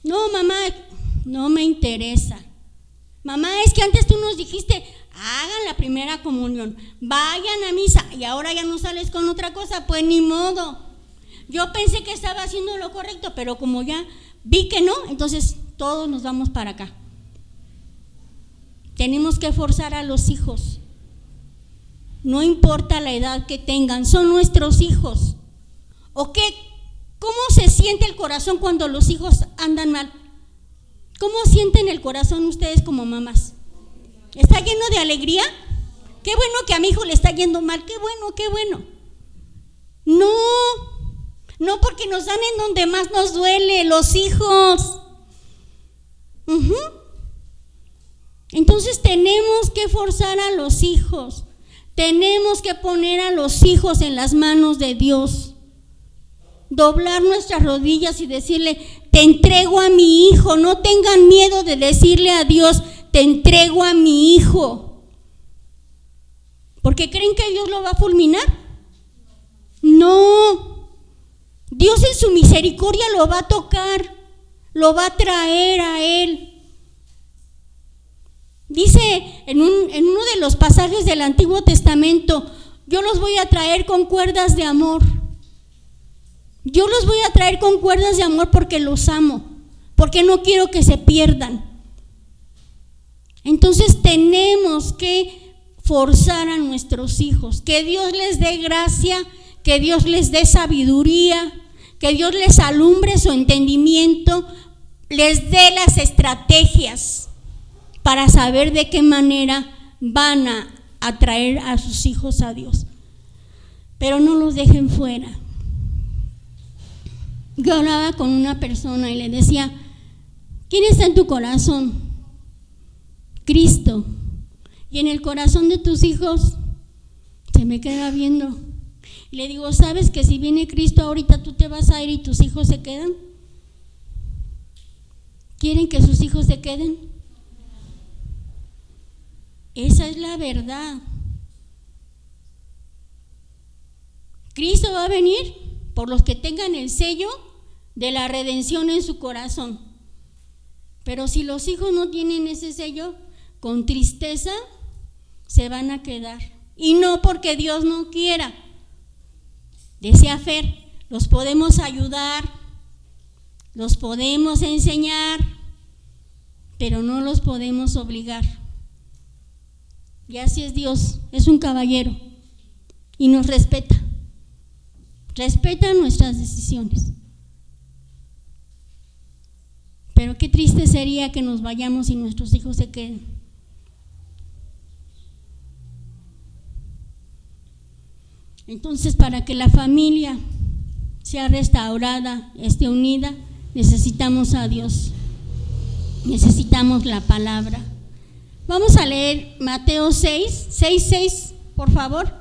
No, mamá, no me interesa. Mamá, es que antes tú nos dijiste, hagan la primera comunión, vayan a misa, y ahora ya no sales con otra cosa, pues ni modo. Yo pensé que estaba haciendo lo correcto, pero como ya vi que no, entonces todos nos vamos para acá. Tenemos que forzar a los hijos. No importa la edad que tengan, son nuestros hijos. ¿O qué? ¿Cómo se siente el corazón cuando los hijos andan mal? ¿Cómo sienten el corazón ustedes como mamás? ¿Está lleno de alegría? Qué bueno que a mi hijo le está yendo mal, qué bueno. No, porque nos dan en donde más nos duele, los hijos. Entonces tenemos que forzar a los hijos, tenemos que poner a los hijos en las manos de Dios, doblar nuestras rodillas y decirle, te entrego a mi hijo. No tengan miedo de decirle a Dios, te entrego a mi hijo, porque creen que Dios lo va a fulminar. No, Dios en su misericordia lo va a tocar, lo va a traer a Él. Dice en uno de los pasajes del Antiguo Testamento, yo los voy a traer con cuerdas de amor. Yo los voy a traer con cuerdas de amor porque los amo, porque no quiero que se pierdan. Entonces tenemos que forzar a nuestros hijos, que Dios les dé gracia, que Dios les dé sabiduría, que Dios les alumbre su entendimiento, les dé las estrategias para saber de qué manera van a atraer a sus hijos a Dios. Pero no los dejen fuera. Yo hablaba con una persona y le decía, ¿quién está en tu corazón? Cristo. Y en el corazón de tus hijos se me queda viendo. Y le digo, ¿sabes que si viene Cristo ahorita tú te vas a ir y tus hijos se quedan? ¿Quieren que sus hijos se queden? Esa es la verdad. Cristo va a venir por los que tengan el sello de la redención en su corazón. Pero si los hijos no tienen ese sello, con tristeza se van a quedar. Y no porque Dios no quiera. Decía Fer, los podemos ayudar, los podemos enseñar, pero no los podemos obligar. Y así es Dios, es un caballero y nos respeta nuestras decisiones. Pero qué triste sería que nos vayamos y nuestros hijos se queden. Entonces, para que la familia sea restaurada, esté unida, necesitamos a Dios, necesitamos la palabra. Vamos a leer Mateo 6, por favor.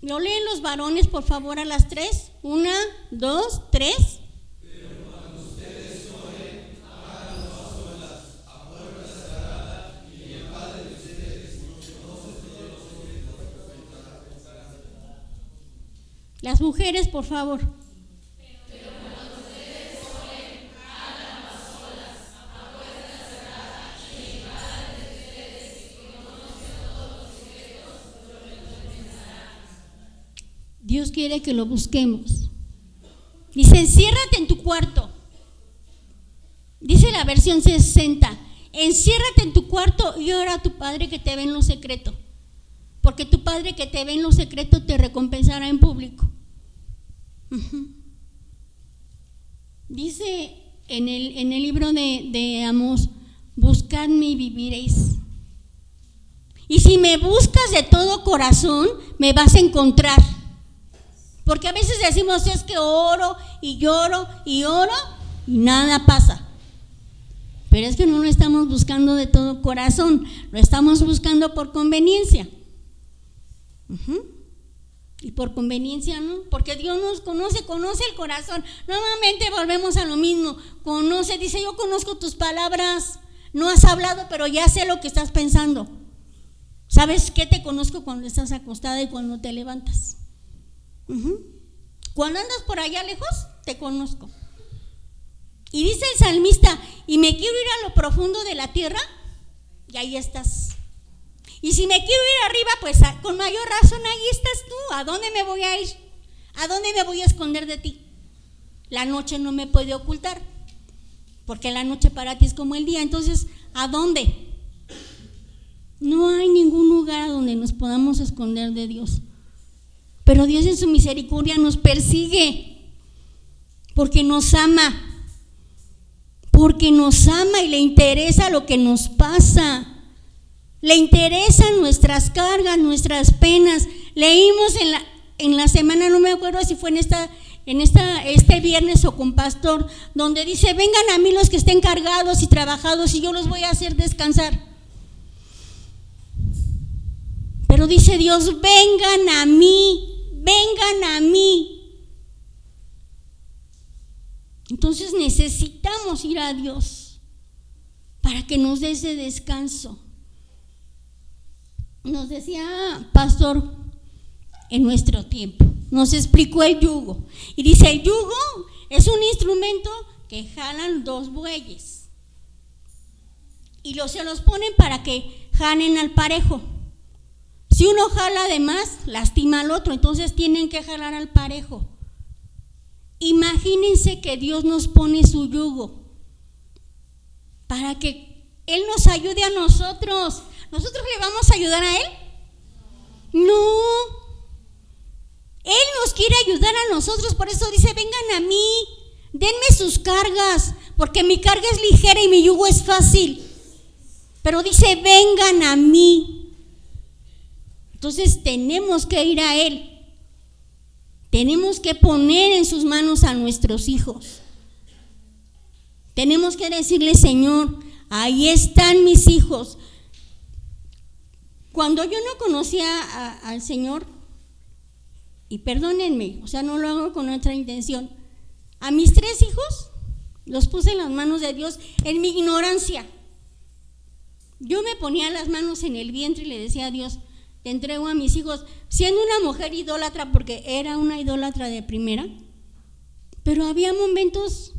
¿Lo leen los varones, por favor, a las 3? 1, 2, 3. Pero cuando ustedes oren, háganlo a solas, a puerta cerrada, y el Padre de ustedes, que conoce todos los secretos, recompensará. Las mujeres, por favor. Pero cuando ustedes oren, háganlo a solas, a puerta cerrada, y el Padre de ustedes, que conoce todos los secretos, lo recompensará. Dios quiere que lo busquemos. Dice, enciérrate en tu cuarto. Dice la versión 60, enciérrate en tu cuarto y ora a tu Padre que te ve en lo secreto. Porque tu Padre que te ve en lo secreto te recompensará en público. Dice en el libro de Amós, buscadme y viviréis. Y si me buscas de todo corazón, me vas a encontrar. Porque a veces decimos, es que oro y lloro y oro y nada pasa. Pero es que no lo estamos buscando de todo corazón, lo estamos buscando por conveniencia. Y por conveniencia no, porque Dios nos conoce el corazón. Nuevamente volvemos a lo mismo, conoce, dice, yo conozco tus palabras, no has hablado, pero ya sé lo que estás pensando. ¿Sabes qué? Te conozco cuando estás acostada y cuando te levantas. Cuando andas por allá lejos, te conozco. Y dice el salmista, y me quiero ir a lo profundo de la tierra, y ahí estás. Y si me quiero ir arriba, pues con mayor razón ahí estás tú. ¿A dónde me voy a ir? ¿A dónde me voy a esconder de ti? La noche no me puede ocultar, porque la noche para ti es como el día. Entonces, ¿a dónde? No hay ningún lugar donde nos podamos esconder de Dios. Pero Dios en su misericordia nos persigue, porque nos ama y le interesa lo que nos pasa. Le interesan nuestras cargas, nuestras penas. Leímos en la semana, no me acuerdo si fue este viernes o con pastor, donde dice, vengan a mí los que estén cargados y trabajados y yo los voy a hacer descansar. Pero dice Dios, vengan a mí. Entonces necesitamos ir a Dios para que nos dé ese descanso. Nos decía pastor en nuestro tiempo, nos explicó el yugo. Y dice, el yugo es un instrumento que jalan dos bueyes. Y se los ponen para que jalen al parejo. Si uno jala de más, lastima al otro, entonces tienen que jalar al parejo. Imagínense que Dios nos pone su yugo para que Él nos ayude a nosotros. ¿Nosotros le vamos a ayudar a Él? No. Él nos quiere ayudar a nosotros, por eso dice, vengan a mí, denme sus cargas, porque mi carga es ligera y mi yugo es fácil. Pero dice, vengan a mí. Entonces tenemos que ir a Él. Tenemos que poner en sus manos a nuestros hijos. Tenemos que decirle, Señor, ahí están mis hijos. Cuando yo no conocía al Señor, y perdónenme, o sea, no lo hago con otra intención, a mis 3 hijos los puse en las manos de Dios en mi ignorancia. Yo me ponía las manos en el vientre y le decía a Dios, te entrego a mis hijos, siendo una mujer idólatra, porque era una idólatra de primera, pero había momentos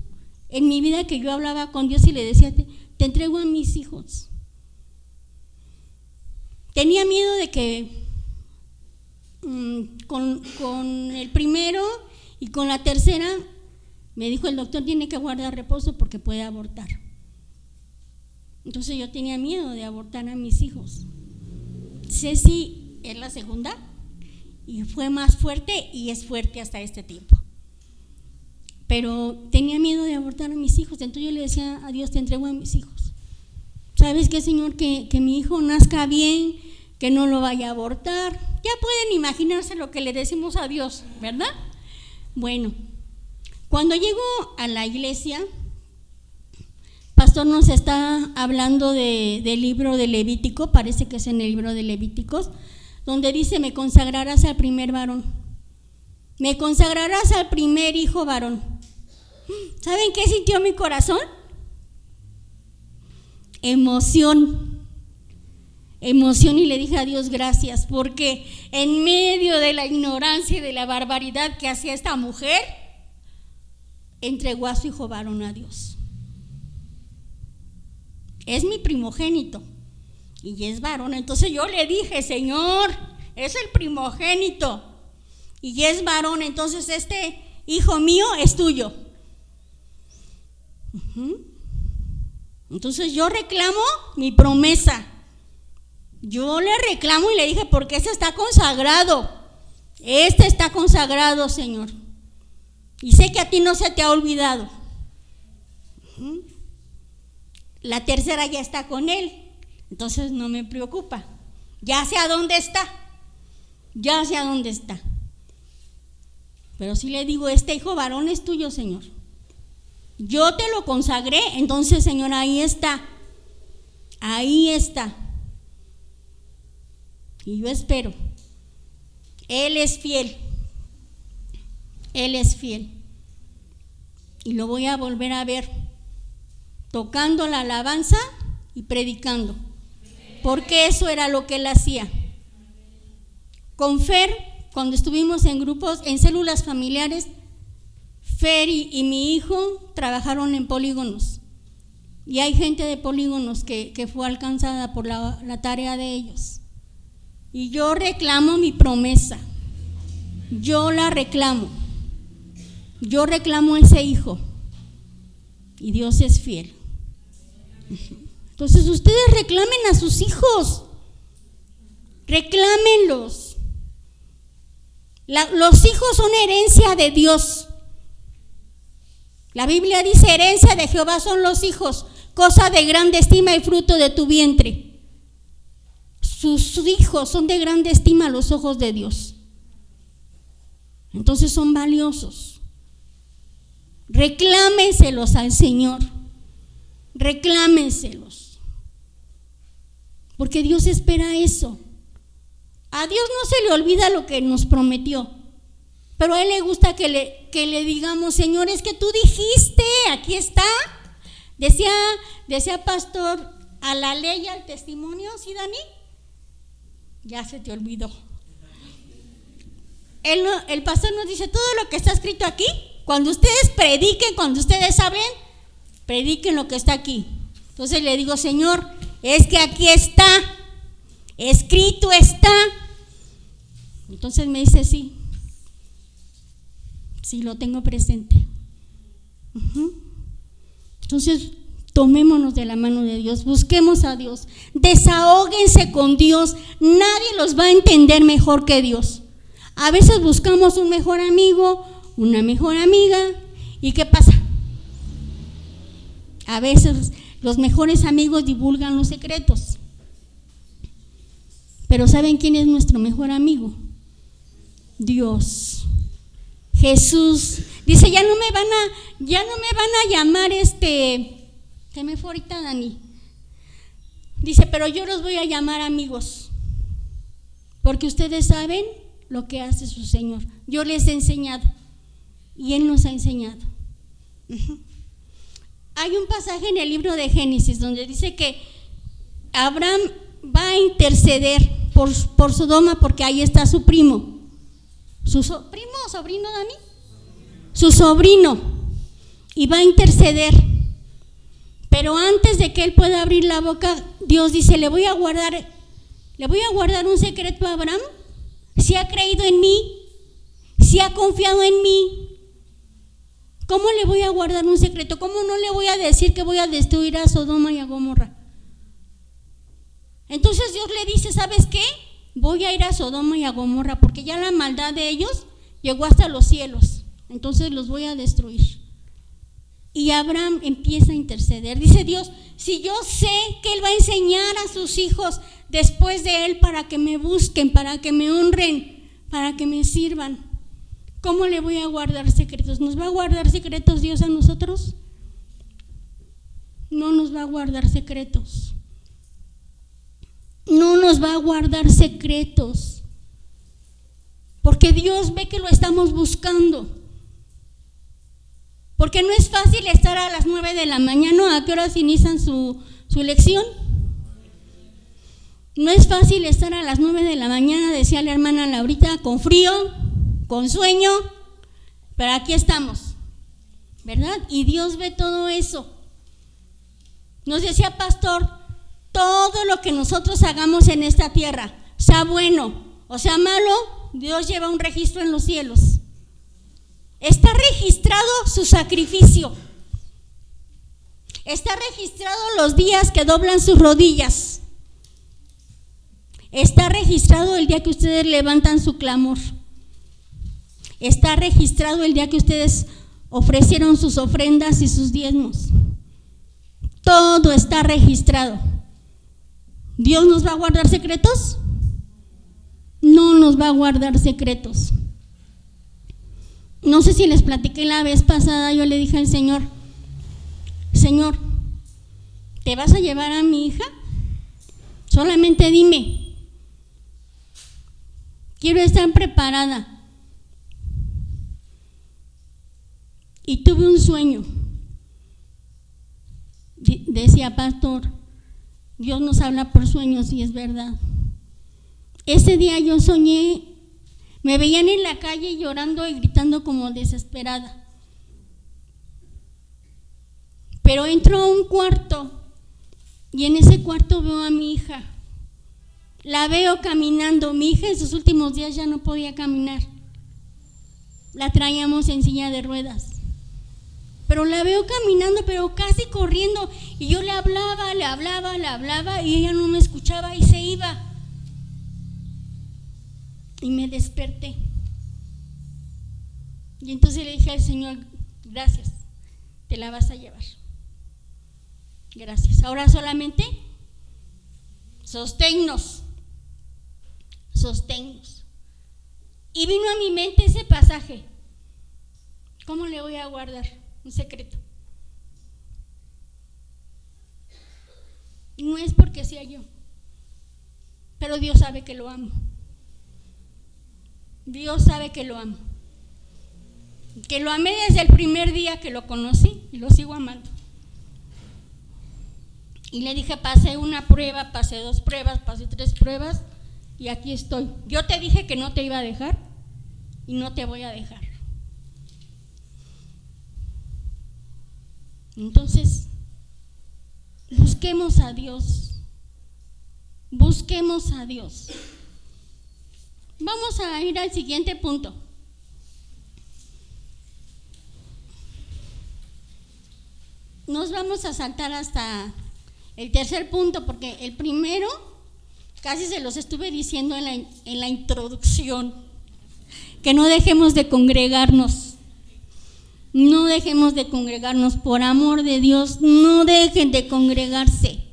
en mi vida que yo hablaba con Dios y le decía, te entrego a mis hijos. Tenía miedo de que con el primero y con la tercera, me dijo el doctor, tiene que guardar reposo porque puede abortar. Entonces yo tenía miedo de abortar a mis hijos. Ceci es la segunda y fue más fuerte y es fuerte hasta este tiempo. Pero tenía miedo de abortar a mis hijos, entonces yo le decía a Dios, te entrego a mis hijos. ¿Sabes qué, Señor? Que mi hijo nazca bien, que no lo vaya a abortar. Ya pueden imaginarse lo que le decimos a Dios, ¿verdad? Bueno, cuando llego a la iglesia, pastor nos está hablando del libro de Levítico, parece que es en el libro de Levíticos, donde dice, me consagrarás al primer varón, me consagrarás al primer hijo varón. ¿Saben qué sintió mi corazón? Emoción, y le dije a Dios gracias, porque en medio de la ignorancia y de la barbaridad que hacía esta mujer, entregó a su hijo varón a Dios. Es mi primogénito y es varón, entonces yo le dije, Señor, es el primogénito y es varón, entonces este hijo mío es tuyo. Entonces yo reclamo mi promesa. Yo le reclamo y le dije, porque este está consagrado. Este está consagrado, Señor. Y sé que a ti no se te ha olvidado. La tercera ya está con él. Entonces no me preocupa. Ya sé a dónde está. Ya sé a dónde está. Pero sí le digo, este hijo varón es tuyo, Señor. Yo te lo consagré, entonces, Señor, ahí está. Ahí está. Y yo espero. Él es fiel. Él es fiel. Y lo voy a volver a ver tocando la alabanza y predicando. Porque eso era lo que él hacía. Con Fer, cuando estuvimos en grupos, en células familiares, Fer y mi hijo trabajaron en polígonos. Y hay gente de polígonos que fue alcanzada por la tarea de ellos. Y yo reclamo mi promesa. Yo la reclamo. Yo reclamo a ese hijo. Y Dios es fiel. Entonces ustedes reclamen a sus hijos. Reclámenlos. Los hijos son herencia de Dios. La Biblia dice, herencia de Jehová son los hijos, cosa de grande estima y fruto de tu vientre. Sus hijos son de grande estima a los ojos de Dios. Entonces son valiosos. Reclámenselos al Señor. Reclámenselos. Porque Dios espera eso. A Dios no se le olvida lo que nos prometió. Pero a Él le gusta que le digamos, Señor, es que tú dijiste, aquí está. Decía pastor, a la ley, al testimonio, ¿sí, Dani? Ya se te olvidó. El pastor nos dice, todo lo que está escrito aquí, cuando ustedes prediquen, cuando ustedes hablen, prediquen lo que está aquí. Entonces le digo, Señor, es que aquí está, escrito está. Entonces me dice, sí. Sí, lo tengo presente. Entonces, tomémonos de la mano de Dios, busquemos a Dios, desahóguense con Dios. Nadie los va a entender mejor que Dios. A veces buscamos un mejor amigo, una mejor amiga, ¿y qué pasa? A veces los mejores amigos divulgan los secretos. Pero ¿saben quién es nuestro mejor amigo? Dios. Jesús dice, ya no me van a llamar ¿qué me fue ahorita, Dani? Dice, pero yo los voy a llamar amigos, porque ustedes saben lo que hace su Señor. Yo les he enseñado y Él nos ha enseñado. Hay un pasaje en el libro de Génesis donde dice que Abraham va a interceder por Sodoma, porque ahí está su primo. ¿Su primo o sobrino, Dani? Su sobrino. Y va a interceder. Pero antes de que él pueda abrir la boca, Dios dice, le voy a guardar un secreto a Abraham. Si ha creído en mí, si ha confiado en mí, ¿cómo le voy a guardar un secreto? ¿Cómo no le voy a decir que voy a destruir a Sodoma y a Gomorra? Entonces Dios le dice, ¿sabes qué? Voy a ir a Sodoma y a Gomorra porque ya la maldad de ellos llegó hasta los cielos. Entonces los voy a destruir. Y Abraham empieza a interceder. Dice Dios, si yo sé que Él va a enseñar a sus hijos después de Él para que me busquen, para que me honren, para que me sirvan, ¿cómo le voy a guardar secretos? ¿Nos va a guardar secretos Dios a nosotros? No nos va a guardar secretos. No nos va a guardar secretos. Porque Dios ve que lo estamos buscando. Porque no es fácil estar a las 9 de la mañana. ¿A qué horas inician su lección? No es fácil estar a las 9 de la mañana, decía la hermana Laurita, con frío, con sueño, pero aquí estamos, ¿verdad? Y Dios ve todo eso. Nos decía pastor, todo lo que nosotros hagamos en esta tierra, sea bueno o sea malo, Dios lleva un registro en los cielos. Está registrado su sacrificio. Está registrado los días que doblan sus rodillas. Está registrado el día que ustedes levantan su clamor. Está registrado el día que ustedes ofrecieron sus ofrendas y sus diezmos. Todo está registrado. ¿Dios nos va a guardar secretos? No nos va a guardar secretos. No sé si les platiqué la vez pasada, yo le dije al Señor, Señor, ¿te vas a llevar a mi hija? Solamente dime. Quiero estar preparada. Y tuve un sueño. Decía pastor, Dios nos habla por sueños y es verdad. Ese día yo soñé, me veían en la calle llorando y gritando como desesperada. Pero entro a un cuarto y en ese cuarto veo a mi hija. La veo caminando. Mi hija en sus últimos días ya no podía caminar. La traíamos en silla de ruedas. Pero la veo caminando, pero casi corriendo. Y yo le hablaba y ella no me escuchaba y se iba. Y me desperté. Y entonces le dije al Señor, gracias, te la vas a llevar. Gracias. Ahora solamente sosténnos. Y vino a mi mente ese pasaje. ¿Cómo le voy a guardar un secreto? No es porque sea yo, pero Dios sabe que lo amo. Dios sabe que lo amo. Que lo amé desde el primer día que lo conocí y lo sigo amando. Y le dije, pasé una prueba, pasé 2 pruebas, pasé 3 pruebas y aquí estoy. Yo te dije que no te iba a dejar y no te voy a dejar. Entonces, busquemos a Dios. Busquemos a Dios. Vamos a ir al siguiente punto. Nos vamos a saltar hasta el tercer punto, porque el primero casi se los estuve diciendo en la introducción, que no dejemos de congregarnos. No dejemos de congregarnos, por amor de Dios, no dejen de congregarse.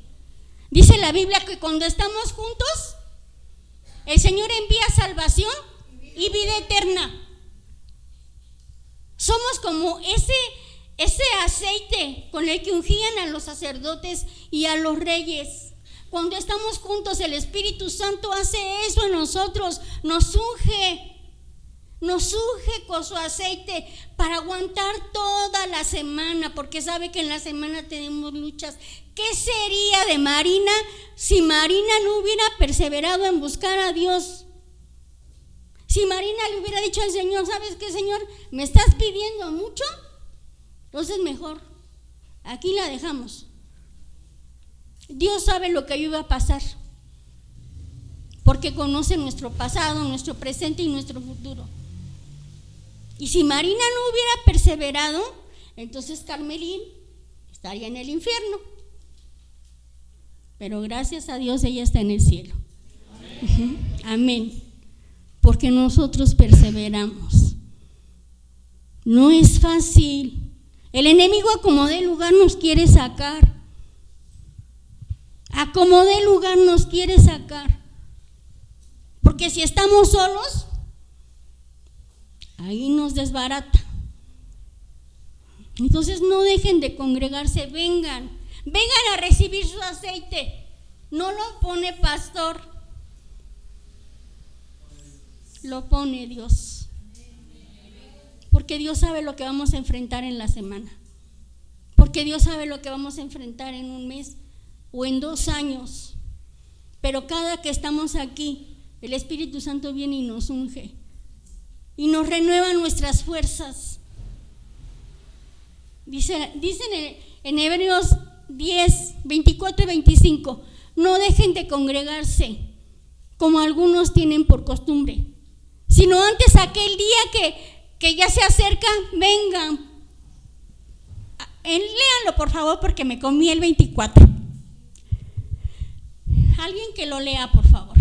Dice la Biblia que cuando estamos juntos, el Señor envía salvación y vida eterna. Somos como ese aceite con el que ungían a los sacerdotes y a los reyes. Cuando estamos juntos, el Espíritu Santo hace eso en nosotros, nos unge con su aceite para aguantar toda la semana, porque sabe que en la semana tenemos luchas. ¿Qué sería de Marina si Marina no hubiera perseverado en buscar a Dios? Si Marina le hubiera dicho al Señor, ¿sabes qué, Señor? ¿Me estás pidiendo mucho? Entonces mejor, aquí la dejamos. Dios sabe lo que iba a pasar, porque conoce nuestro pasado, nuestro presente y nuestro futuro. Y si Marina no hubiera perseverado, entonces Carmelín estaría en el infierno. pero gracias a Dios ella está en el cielo. Amén. Amén. Porque nosotros perseveramos. No es fácil. El enemigo a como dé lugar nos quiere sacar. A como dé lugar nos quiere sacar. Porque si estamos solos, ahí nos desbarata. Entonces no dejen de congregarse, vengan a recibir su aceite. No lo pone pastor, lo pone Dios. Porque Dios sabe lo que vamos a enfrentar en la semana. Porque Dios sabe lo que vamos a enfrentar en un mes o en 2 años. Pero cada que estamos aquí, el Espíritu Santo viene y nos unge y nos renueva nuestras fuerzas. Dicen en Hebreos 10, 24 y 25, no dejen de congregarse como algunos tienen por costumbre, sino antes aquel día que ya se acerca, vengan. Léanlo por favor porque me comí el 24. Alguien que lo lea por favor.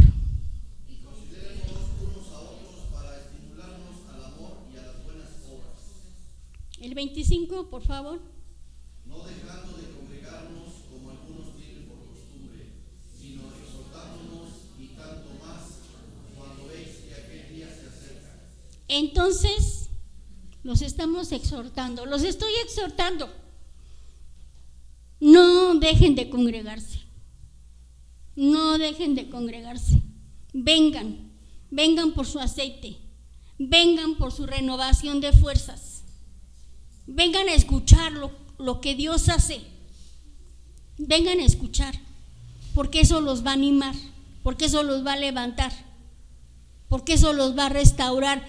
Y considerémonos unos a otros para estimularnos al amor y a las buenas obras. El 25 por favor. No dejando de congregarnos como algunos tienen por costumbre, sino exhortándonos y tanto más cuando veis que aquel día se acerca. Entonces, los estamos exhortando, los estoy exhortando. No dejen de congregarse. No dejen de congregarse. Vengan por su aceite. Vengan por su renovación de fuerzas. Vengan a escuchar lo que Dios hace. Vengan a escuchar, porque eso los va a animar, porque eso los va a levantar, porque eso los va a restaurar.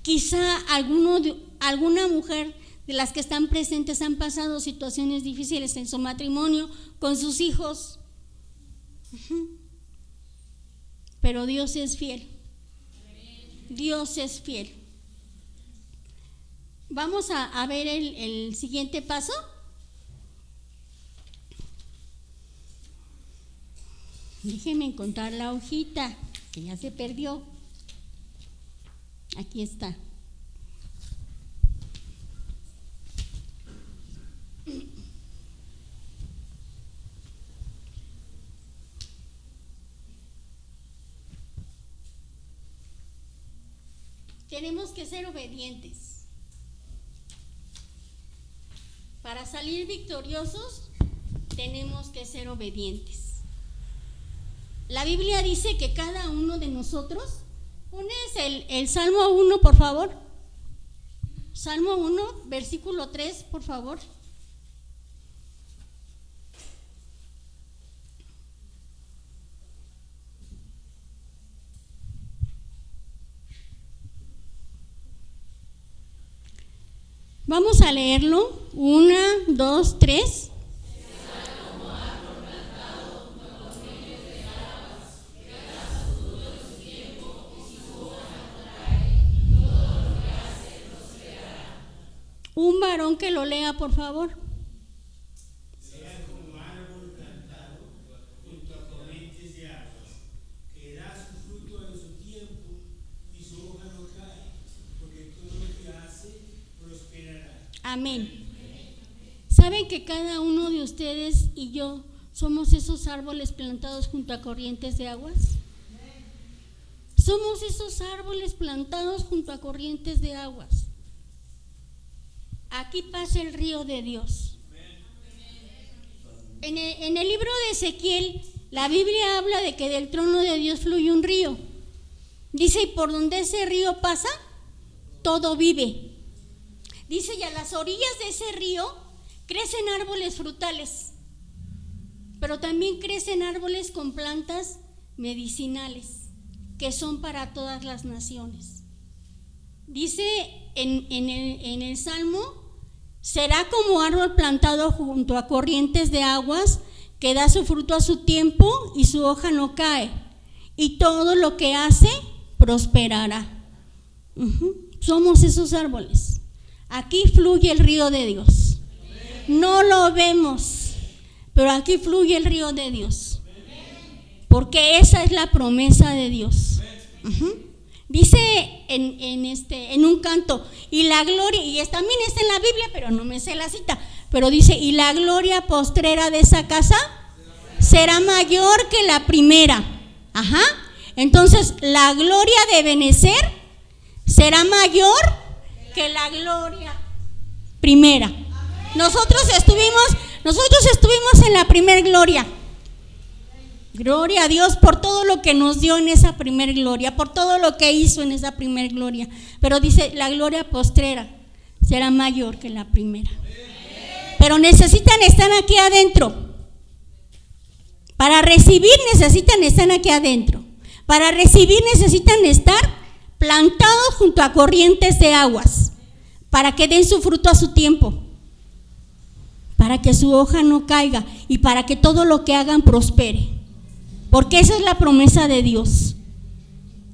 Quizá alguna mujer de las que están presentes han pasado situaciones difíciles en su matrimonio, con sus hijos. Pero Dios es fiel. Dios es fiel. Vamos a ver el siguiente paso. Déjenme encontrar la hojita que ya se perdió. Aquí está. Tenemos que ser obedientes. Para salir victoriosos, tenemos que ser obedientes. La Biblia dice que cada uno de nosotros, pones el Salmo 1, por favor. Salmo 1, versículo 3, por favor. Vamos a leerlo. 1, 2, 3. Un varón que lo lea, por favor. Será como árbol plantado junto a corrientes de aguas, que da su fruto en su tiempo y su hoja no cae, porque todo lo que hace prosperará. Amén. ¿Saben que cada uno de ustedes y yo somos esos árboles plantados junto a corrientes de aguas? Somos esos árboles plantados junto a corrientes de aguas. Aquí pasa el río de Dios. En el libro de Ezequiel, la Biblia habla de que del trono de Dios fluye un río. Dice, y por donde ese río pasa, todo vive. Dice, y a las orillas de ese río crecen árboles frutales, pero también crecen árboles con plantas medicinales, que son para todas las naciones. Dice en el Salmo, será como árbol plantado junto a corrientes de aguas, que da su fruto a su tiempo y su hoja no cae, y todo lo que hace prosperará. Somos esos árboles. Aquí fluye el río de Dios. No lo vemos, pero aquí fluye el río de Dios. porque esa es la promesa de Dios. Dice en un canto, y la gloria, y también está en la Biblia, pero no me sé la cita, pero dice, y la gloria postrera de esa casa será mayor que la primera. Entonces la gloria de Ebenecer será mayor que la gloria primera. Nosotros estuvimos en la primer gloria. Gloria a Dios por todo lo que nos dio en esa primer gloria, por todo lo que hizo en esa primer gloria. Pero dice, la gloria postrera será mayor que la primera. Pero necesitan estar aquí adentro. Para recibir necesitan estar aquí adentro. Para recibir necesitan estar plantados junto a corrientes de aguas, para que den su fruto a su tiempo, para que su hoja no caiga y para que todo lo que hagan prospere. Porque esa es la promesa de Dios.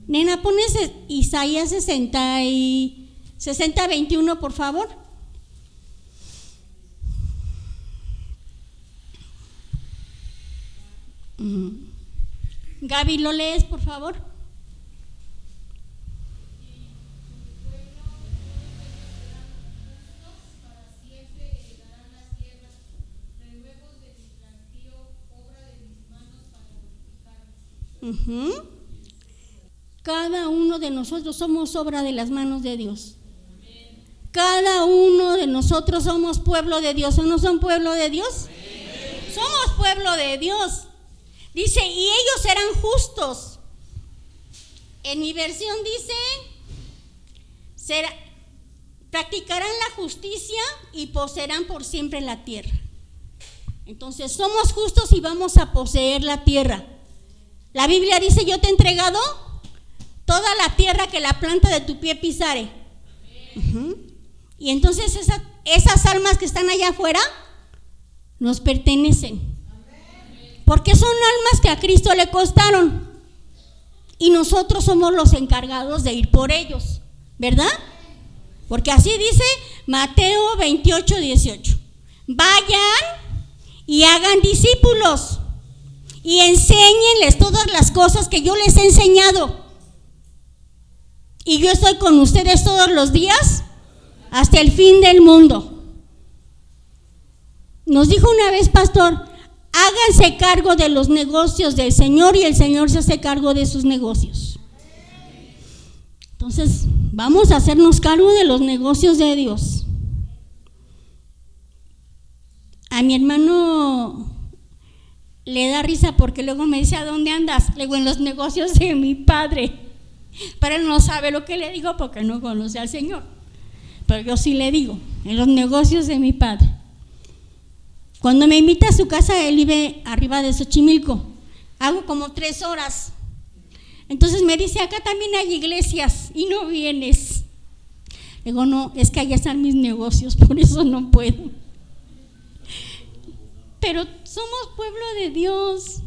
Nena, pones Isaías 60:21, por favor. Gaby, ¿lo lees, por favor? Cada uno de nosotros somos obra de las manos de Dios. Cada uno de nosotros somos pueblo de Dios. ¿O no son pueblo de Dios? Somos pueblo de Dios. Dice, y ellos serán justos. En mi versión dice, practicarán la justicia y poseerán por siempre la tierra. Entonces somos justos y vamos a poseer la tierra. La Biblia dice, yo te he entregado toda la tierra que la planta de tu pie pisare. Y entonces esas almas que están allá afuera nos pertenecen. Porque son almas que a Cristo le costaron. Y nosotros somos los encargados de ir por ellos, ¿verdad? Porque así dice Mateo 28:18. Vayan y hagan discípulos y enséñenles todas las cosas que yo les he enseñado. Y yo estoy con ustedes todos los días hasta el fin del mundo. Nos dijo una vez, pastor, háganse cargo de los negocios del Señor y el Señor se hace cargo de sus negocios. Entonces, vamos a hacernos cargo de los negocios de Dios. A mi hermano le da risa porque luego me dice, ¿a dónde andas? Le digo, en los negocios de mi padre. Pero él no sabe lo que le digo porque no conoce al Señor. Pero yo sí le digo, en los negocios de mi padre. Cuando me invita a su casa, él vive arriba de Xochimilco. Hago como 3 horas. Entonces me dice, acá también hay iglesias y no vienes. Le digo, no, es que allá están mis negocios, por eso no puedo. Pero somos pueblo de Dios.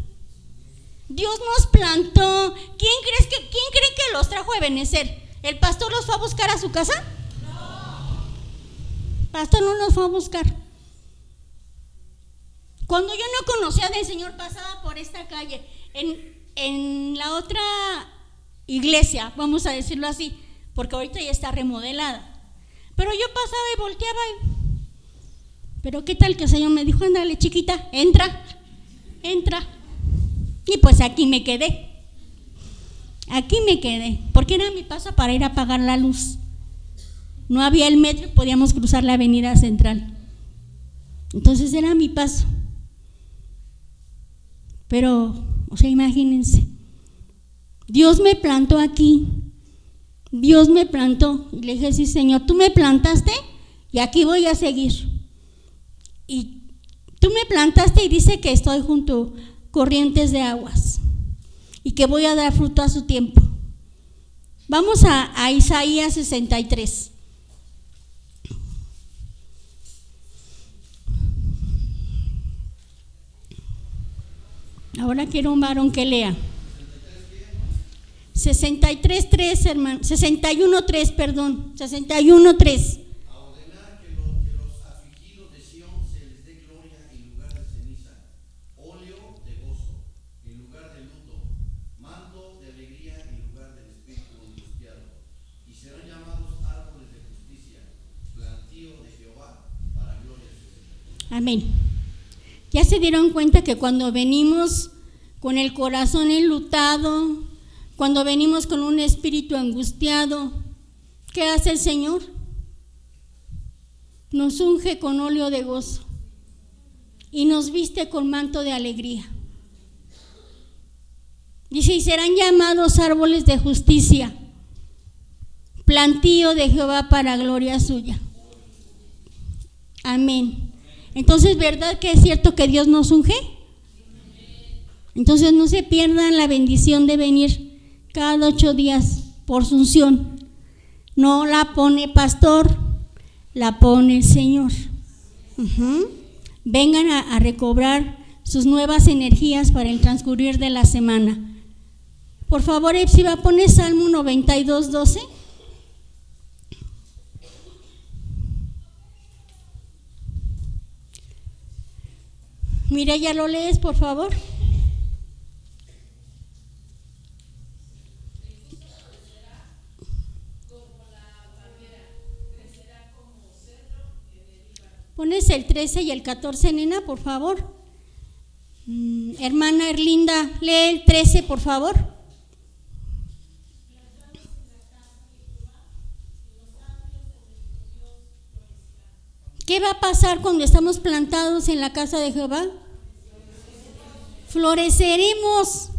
Dios nos plantó. ¿Quién cree que los trajo a Ebenecer? ¿El pastor los fue a buscar a su casa? No. El pastor no los fue a buscar. Cuando yo no conocía del Señor, pasaba por esta calle, en la otra iglesia, vamos a decirlo así, porque ahorita ya está remodelada. Pero yo pasaba y volteaba pero qué tal que el Señor me dijo, ándale chiquita, entra. Y pues aquí me quedé, porque era mi paso para ir a apagar la luz. No había el metro, podíamos cruzar la avenida central. Entonces era mi paso. Pero, imagínense, Dios me plantó aquí, Dios me plantó, y le dije, sí Señor, tú me plantaste y aquí voy a seguir. Y tú me plantaste y dice que estoy junto a corrientes de aguas y que voy a dar fruto a su tiempo. Vamos a Isaías 63. Ahora quiero un varón que lea. 63:3, hermano. 61:3, perdón. 61:3. A ordenar que los afligidos de Sión se les dé gloria en lugar de ceniza, óleo de gozo en lugar de luto Amén. ¿Ya se dieron cuenta que cuando venimos con el corazón enlutado, cuando venimos con un espíritu angustiado, qué hace el Señor? Nos unge con óleo de gozo y nos viste con manto de alegría. Dice, y serán llamados árboles de justicia, plantío de Jehová para gloria suya. Amén. Entonces, ¿verdad que es cierto que Dios nos unge? Entonces no se pierdan la bendición de venir cada 8 días por su unción. No la pone pastor, la pone el Señor. Vengan a recobrar sus nuevas energías para el transcurrir de la semana. Por favor, Epsi, va a poner Salmo 92:12. Mira, ya lo lees, por favor. Pones el 13 y el 14, nena, por favor. Hermana Erlinda, lee el 13, por favor. ¿Qué va a pasar cuando estamos plantados en la casa de Jehová? Floreceremos.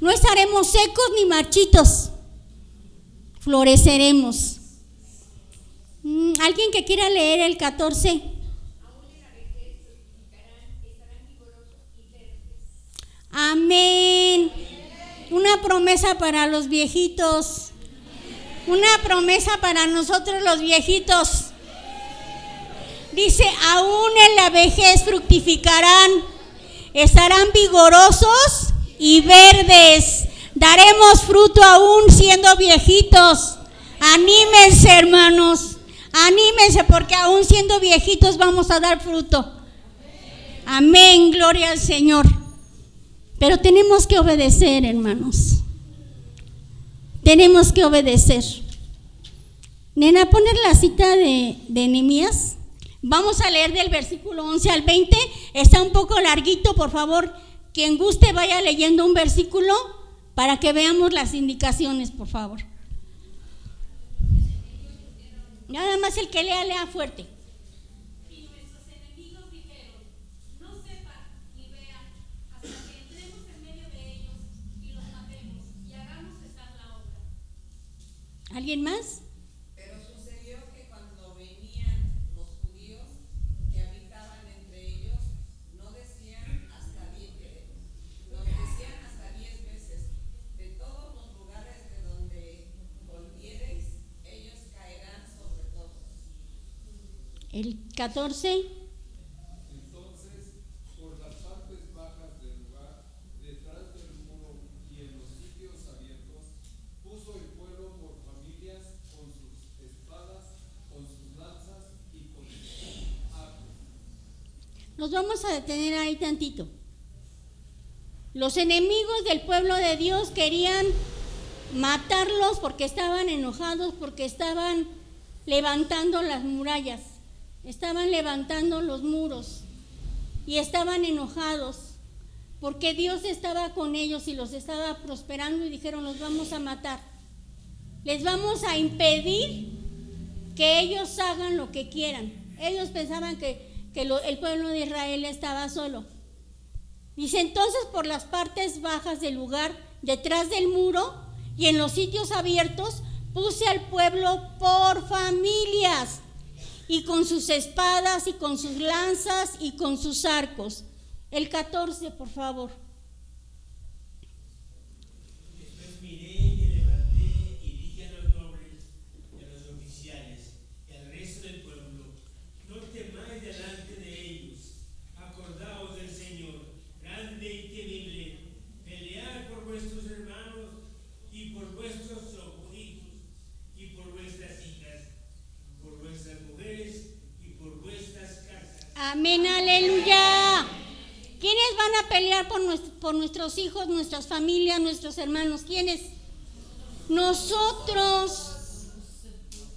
No estaremos secos ni marchitos. Floreceremos. ¿Alguien que quiera leer el 14? Amén. Una promesa para los viejitos. Una promesa para nosotros los viejitos. Dice, aún en la vejez fructificarán, estarán vigorosos y verdes. Daremos fruto aún siendo viejitos. Anímense, hermanos. Anímense, porque aún siendo viejitos vamos a dar fruto. Amén, gloria al Señor. Pero tenemos que obedecer, hermanos. Tenemos que obedecer. Nena, poner la cita de Nehemías. Vamos a leer del versículo 11 al 20. Está un poco larguito, por favor. Quien guste vaya leyendo un versículo para que veamos las indicaciones, por favor. Nada más el que lea fuerte. Y nuestros enemigos dijeron, no sepan ni vean hasta que entremos en medio de ellos y los matemos y hagamos cesar la obra. ¿Alguien más? Pero sucedió que cuando venían los judíos que habitaban entre ellos, nos decían hasta 10 veces, de todos los lugares de donde volviereis, ellos caerán sobre todos. El 14. Entonces, por las partes bajas del lugar, detrás del muro y en los sitios abiertos, puso el pueblo por familias con sus espadas, con sus lanzas y con sus arcos. Nos vamos a detener ahí tantito. Los enemigos del pueblo de Dios querían matarlos porque estaban enojados, porque estaban levantando las murallas, estaban levantando los muros y estaban enojados porque Dios estaba con ellos y los estaba prosperando y dijeron, los vamos a matar. Les vamos a impedir que ellos hagan lo que quieran. Ellos pensaban que el pueblo de Israel estaba solo. Dice, entonces por las partes bajas del lugar, detrás del muro y en los sitios abiertos, puse al pueblo por familias y con sus espadas y con sus lanzas y con sus arcos. El 14, por favor. Después miré y me levanté y dije a los nobles y a los oficiales y al resto del pueblo, no temáis delante de ellos, acordaos del Señor, grande y temible, pelead por vuestros hermanos y por vuestros hijos y por vuestras hijas, por vuestras mujeres y por vuestras casas. Amén, aleluya. ¿Quiénes van a pelear por nuestros hijos, nuestras familias, nuestros hermanos? ¿Quiénes? Nosotros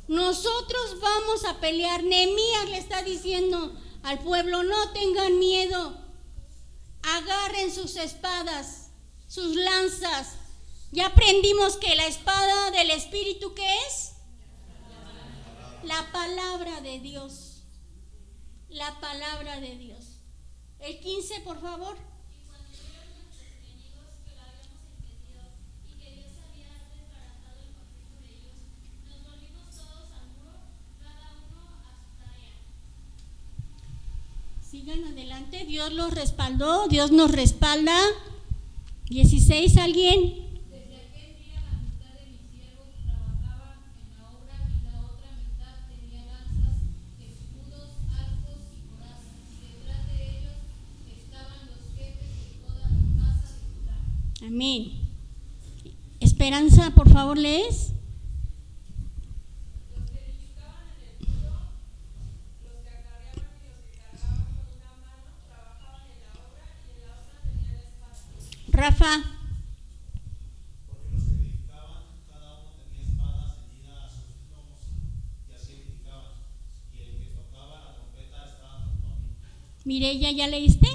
vamos a pelear. Nehemías le está diciendo al pueblo, no tengan miedo, agarren sus espadas, sus lanzas. Ya aprendimos que la espada del Espíritu, ¿qué es? La palabra de Dios. La palabra de Dios. El 15, por favor. Y cuando vieron nuestros enemigos que lo habíamos entendido y que Dios había desbaratado el conflicto de ellos, nos volvimos todos al muro, cada uno a su tarea. Sigan adelante, Dios los respaldó, Dios nos respalda. 16, ¿alguien? Desde aquel día la mitad de mis siervos trabajaba en la obra y la otra mitad tenía lanzas, escudos, arcos y corazas. Y detrás de ellos estaban los jefes de toda la casa de Judá. Amén. Esperanza, por favor, lees. Los que edificaban en el muro, los que acarreaban y los que cargaban con una mano, trabajaban en la obra y en la otra tenían la espada. Rafa. Porque los que edificaban, cada uno tenía espada ceñida a sus lomos, y así edificaban. Y el que tocaba la trompeta estaba junto a mí. Mireya, ¿ya leíste?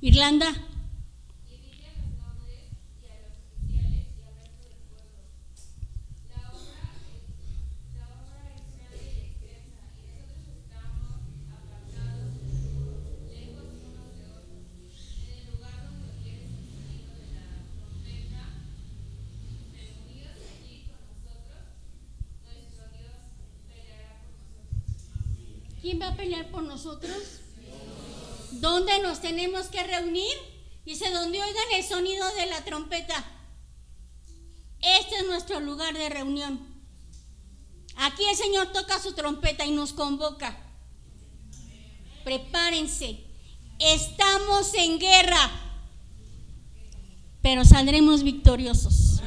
Irlanda. Y dije a los nobles y a los oficiales y al resto del pueblo: La obra es grande y extensa, y nosotros estamos apartados del muro, lejos unos de otros. En el lugar donde oyes el sonido de la trompeta, reunidos allí con nosotros, nuestro Dios peleará por nosotros. ¿Quién va a pelear por nosotros? ¿Dónde nos tenemos que reunir? Dice, donde oigan el sonido de la trompeta. Este es nuestro lugar de reunión. Aquí el Señor toca su trompeta y nos convoca. Prepárense. Estamos en guerra, pero saldremos victoriosos.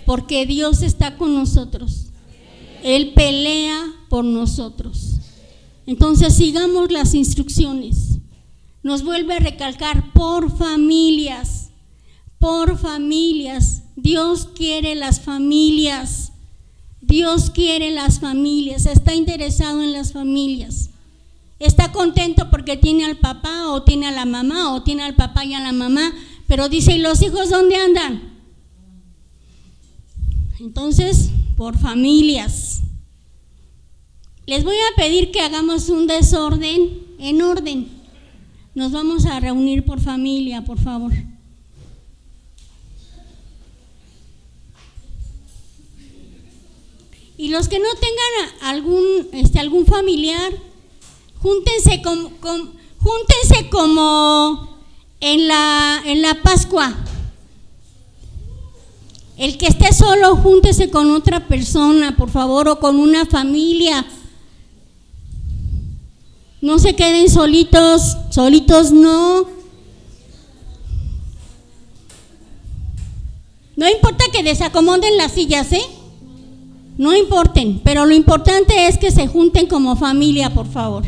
Porque Dios está con nosotros. Él pelea por nosotros. Entonces sigamos las instrucciones. Nos vuelve a recalcar, por familias, por familias. Dios quiere las familias. Dios quiere las familias, está interesado en las familias. Está contento porque tiene al papá o tiene a la mamá o tiene al papá y a la mamá, pero dice, ¿y los hijos dónde andan? Entonces, por familias. Les voy a pedir que hagamos un desorden en orden. Nos vamos a reunir por familia, por favor. Y los que no tengan algún familiar, júntense como en la Pascua. El que esté solo, júntese con otra persona, por favor, o con una familia. No se queden solitos no. No importa que desacomoden las sillas, no importen, pero lo importante es que se junten como familia, por favor.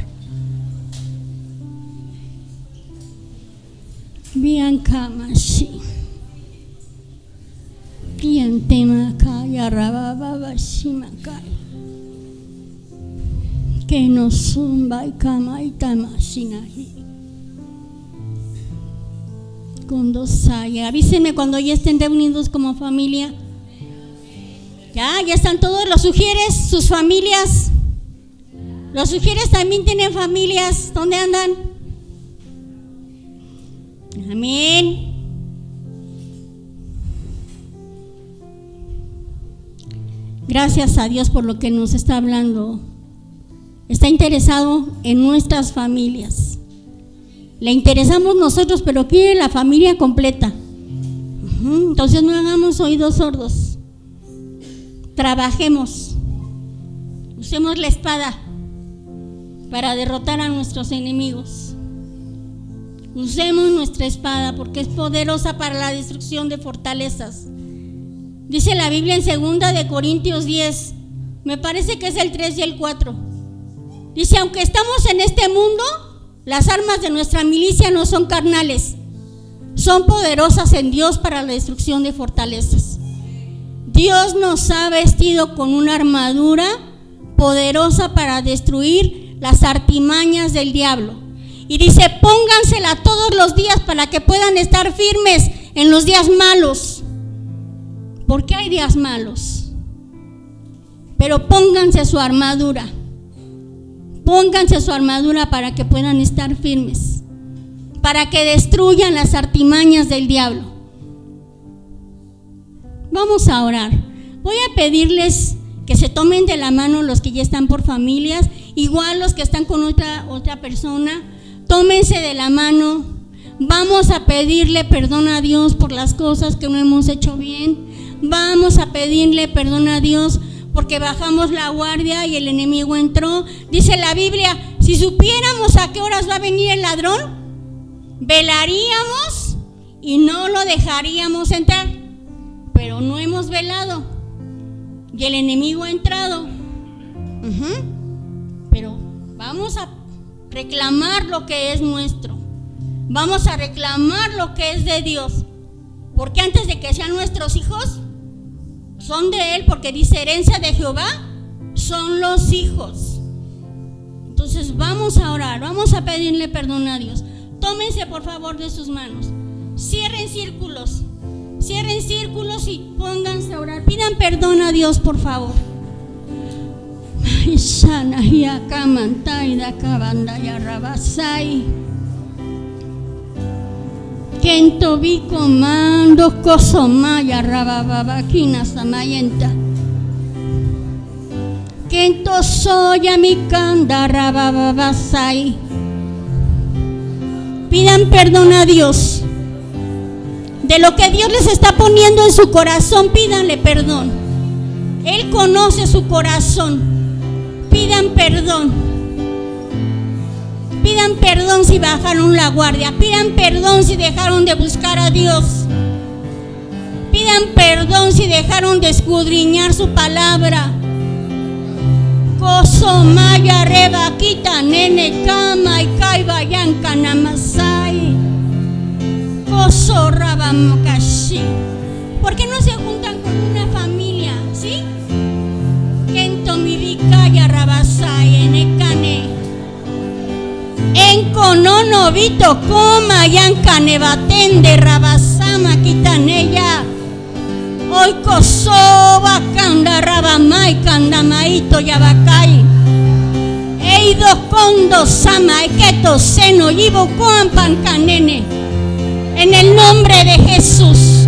Bianca Mashi. Tema Kaya Rababa Shimakai. Que nos zumba y cama y tamasinahi. Con dos ayas. Avísenme cuando ya estén reunidos como familia. Ya están todos los sugieres, sus familias. Los sugieres también tienen familias. ¿Dónde andan? Amén. Gracias a Dios por lo que nos está hablando. Está interesado en nuestras familias. Le interesamos nosotros, pero quiere la familia completa. Entonces no hagamos oídos sordos. Trabajemos. Usemos la espada para derrotar a nuestros enemigos. Usemos nuestra espada porque es poderosa para la destrucción de fortalezas. Dice la Biblia en 2 de Corintios 10, me parece que es el 3 y el 4. Dice, aunque estamos en este mundo, las armas de nuestra milicia no son carnales, son poderosas en Dios para la destrucción de fortalezas. Dios nos ha vestido con una armadura poderosa para destruir las artimañas del diablo. Y dice, póngansela todos los días para que puedan estar firmes en los días malos. Porque hay días malos. Pero pónganse su armadura. Pónganse su armadura para que puedan estar firmes. Para que destruyan las artimañas del diablo. Vamos a orar. Voy a pedirles que se tomen de la mano los que ya están por familias, igual los que están con otra persona, tómense de la mano. Vamos a pedirle perdón a Dios por las cosas que no hemos hecho bien. Vamos a pedirle perdón a Dios porque bajamos la guardia y el enemigo entró. Dice la Biblia, si supiéramos a qué horas va a venir el ladrón, velaríamos y no lo dejaríamos entrar. Pero no hemos velado y el enemigo ha entrado. Pero vamos a reclamar lo que es nuestro. Vamos a reclamar lo que es de Dios. Porque antes de que sean nuestros hijos, son de Él, porque dice herencia de Jehová son los hijos. Entonces vamos a orar, vamos a pedirle perdón a Dios. Tómense por favor de sus manos. Cierren círculos y pónganse a orar. Pidan perdón a Dios por favor. Kento vi comando kosomaya rabababakina samayenta. Kento soya mi kanda rabababasai. Pidan perdón a Dios. De lo que Dios les está poniendo en su corazón, pídanle perdón. Él conoce su corazón. Pidan perdón. Pidan perdón si bajaron la guardia. Pidan perdón si dejaron de buscar a Dios. Pidan perdón si dejaron de escudriñar su palabra. Koso maya reba kita nene kama y kaiba yanka namasai. Koso rabamokashi. ¿Por qué no se juntan con una familia? ¿Sí? Kento mibika ya rabasai enekane. Enko no novito coma yanka nebatende rabasama quitaneya. Hoy kosoba kanda rabamai kanda maito yabakai. Eido kondo sama eketo seno yibo kuampan kanene. En el nombre de Jesús.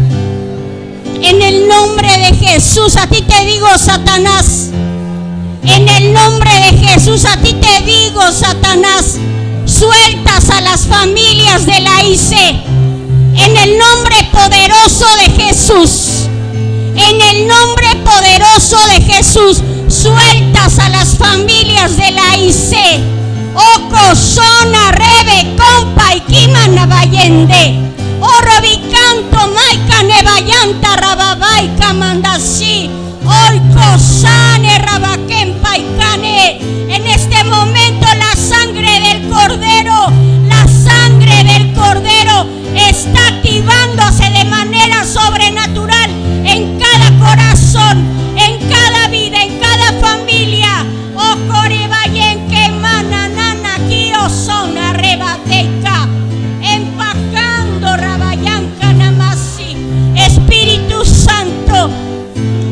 En el nombre de Jesús a ti te digo, Satanás. En el nombre de Jesús a ti te digo, Satanás. Sueltas a las familias de la IC. En el nombre poderoso de Jesús. En el nombre poderoso de Jesús. Sueltas a las familias de la IC. Oko, Sona, Rebe, Compa y Kimana Bayende. Orobicanto, Maika, Nebayanta, Rababaika, Mandasi. Oiko, Sane, Rabakempa y Cane. En este momento la sangre del Cordero, está activándose de manera sobrenatural en cada corazón, en cada vida, en cada familia. Ocorebayen que mananana kiosona rebateca, empacando rabayanca namasi. Espíritu Santo,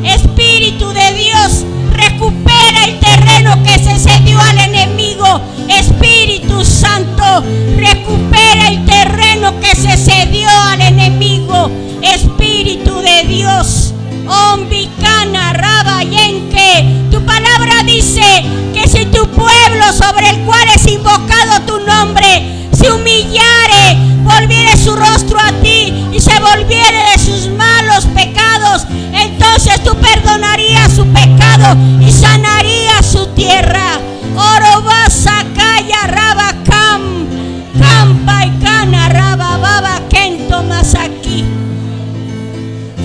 Espíritu de Dios, recupera el terreno que se cedió al enemigo. Espíritu Santo, recupera el terreno que se cedió al enemigo. Espíritu de Dios, Ombicana Rabayenque, tu palabra dice que si tu pueblo sobre el cual es invocado tu nombre se humillare, volviere su rostro a ti y se volviere de sus malos pecados, entonces tú perdonarías su pecado y sanarías su tierra. Orobasa Kaya Rabakam, Kampa y Kana Rabababa Kento Masaki.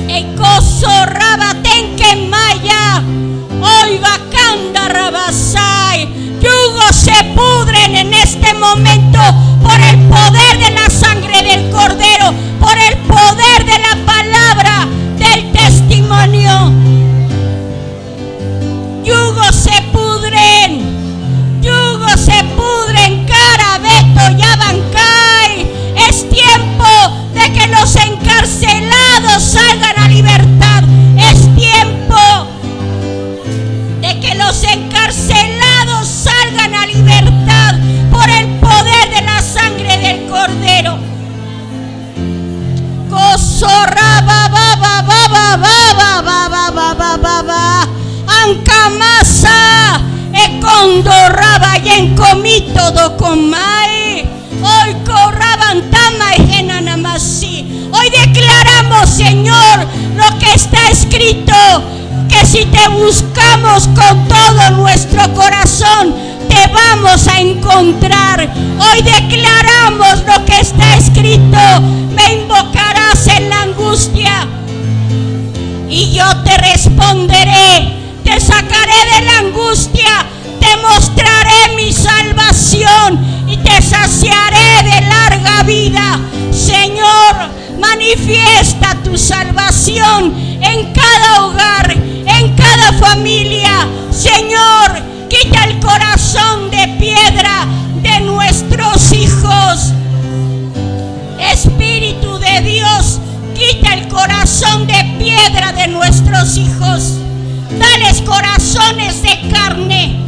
Ekoso Rabatenke Maya, hoy Bakanda Rabasai. Yugos se pudren en este momento por el poder de la sangre del Cordero, por el poder de la paz Mancamasa, Econdorraba y Encomito Docomai. Hoy corrabantama y genanamasi. Hoy declaramos, Señor, lo que está escrito, que si te buscamos con todo nuestro corazón, te vamos a encontrar. Hoy declaramos lo que está escrito: me invocarás en la angustia y yo te responderé, te sacaré de la angustia, te mostraré mi salvación y te saciaré de larga vida. Señor, manifiesta tu salvación en cada hogar, en cada familia. Señor, quita el corazón de piedra de nuestros hijos. Espíritu de Dios, quita el corazón de piedra de nuestros hijos. Dales corazones de carne.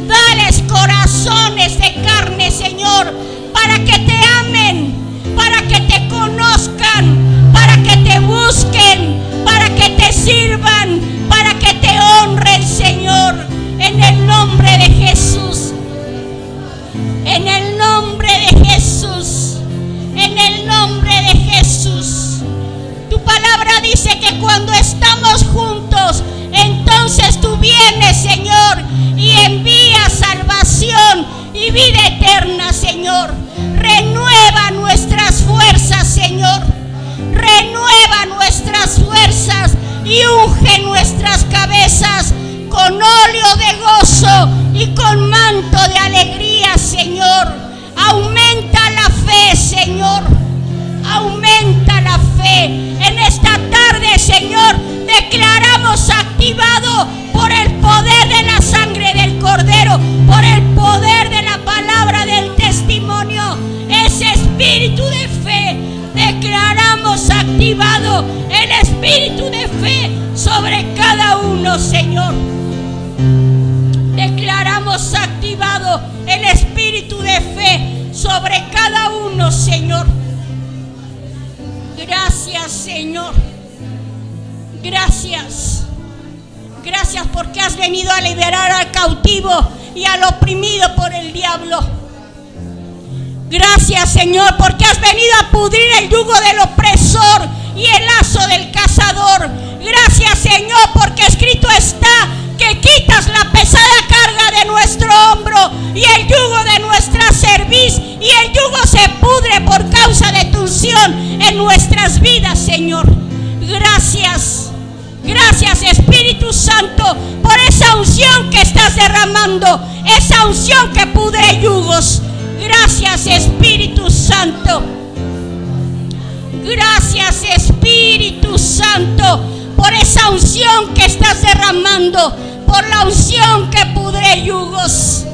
Dales corazones de carne, Señor, para que te amen, para que te conozcan, para que te busquen, para que te sirvan, para que te honren, Señor, en el nombre de Jesús. En el nombre de Jesús. En el nombre de Jesús. Tu palabra dice que cuando estamos juntos, entonces tú vienes, Señor, y envías salvación y vida eterna, Señor. Renueva nuestras fuerzas, Señor. Renueva nuestras fuerzas y unge nuestras cabezas con óleo de gozo y con manto de alegría, Señor. Aumenta la fe, Señor. Aumenta la fe. En esta tarde, Señor, declaramos activado por el poder de la sangre del Cordero, por el poder de la palabra del testimonio, ese espíritu de fe. Declaramos activado el espíritu de fe sobre cada uno, Señor. Declaramos activado el espíritu de fe sobre cada uno, Señor. Gracias, Señor. Gracias. Gracias porque has venido a liberar al cautivo y al oprimido por el diablo. Gracias, Señor, porque has venido a pudrir el yugo del opresor y el lazo del cazador. Gracias, Señor, porque escrito está que quitas la pesada carga de nuestro hombro y el yugo de nuestra cerviz, y el yugo se pudre por causa de tu unción en nuestras vidas, Señor. Gracias. Gracias, Espíritu Santo, por esa unción que estás derramando, esa unción que pudre yugos. Gracias, Espíritu Santo. Gracias, Espíritu Santo, por esa unción que estás derramando, por la unción que pudre yugos.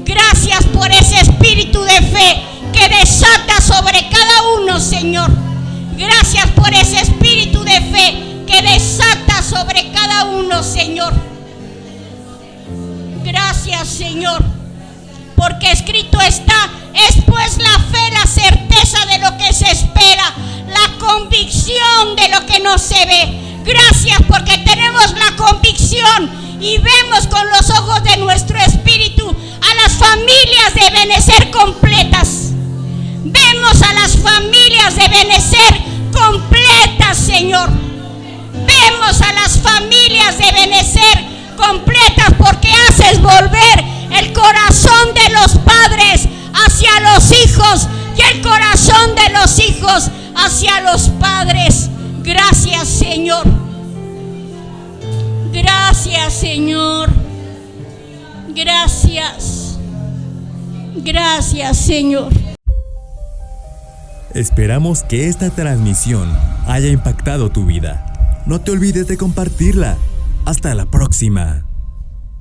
Gracias por ese espíritu de fe que desata sobre cada uno, Señor. Gracias por ese espíritu de fe que desata sobre cada uno, Señor. Gracias, Señor, porque escrito está: es pues la fe la certeza de lo que se espera, la convicción de lo que no se ve. Gracias porque tenemos la convicción y vemos con los ojos de nuestro espíritu a las familias de Ebenecer completas. Vemos a las familias de Ebenecer completas, Señor. Vemos a las familias de Ebenecer completas porque haces volver el corazón de los padres hacia los hijos y el corazón de los hijos hacia los padres. Gracias, Señor. Gracias, Señor. Gracias. Gracias, Señor. Esperamos que esta transmisión haya impactado tu vida. No te olvides de compartirla. Hasta la próxima.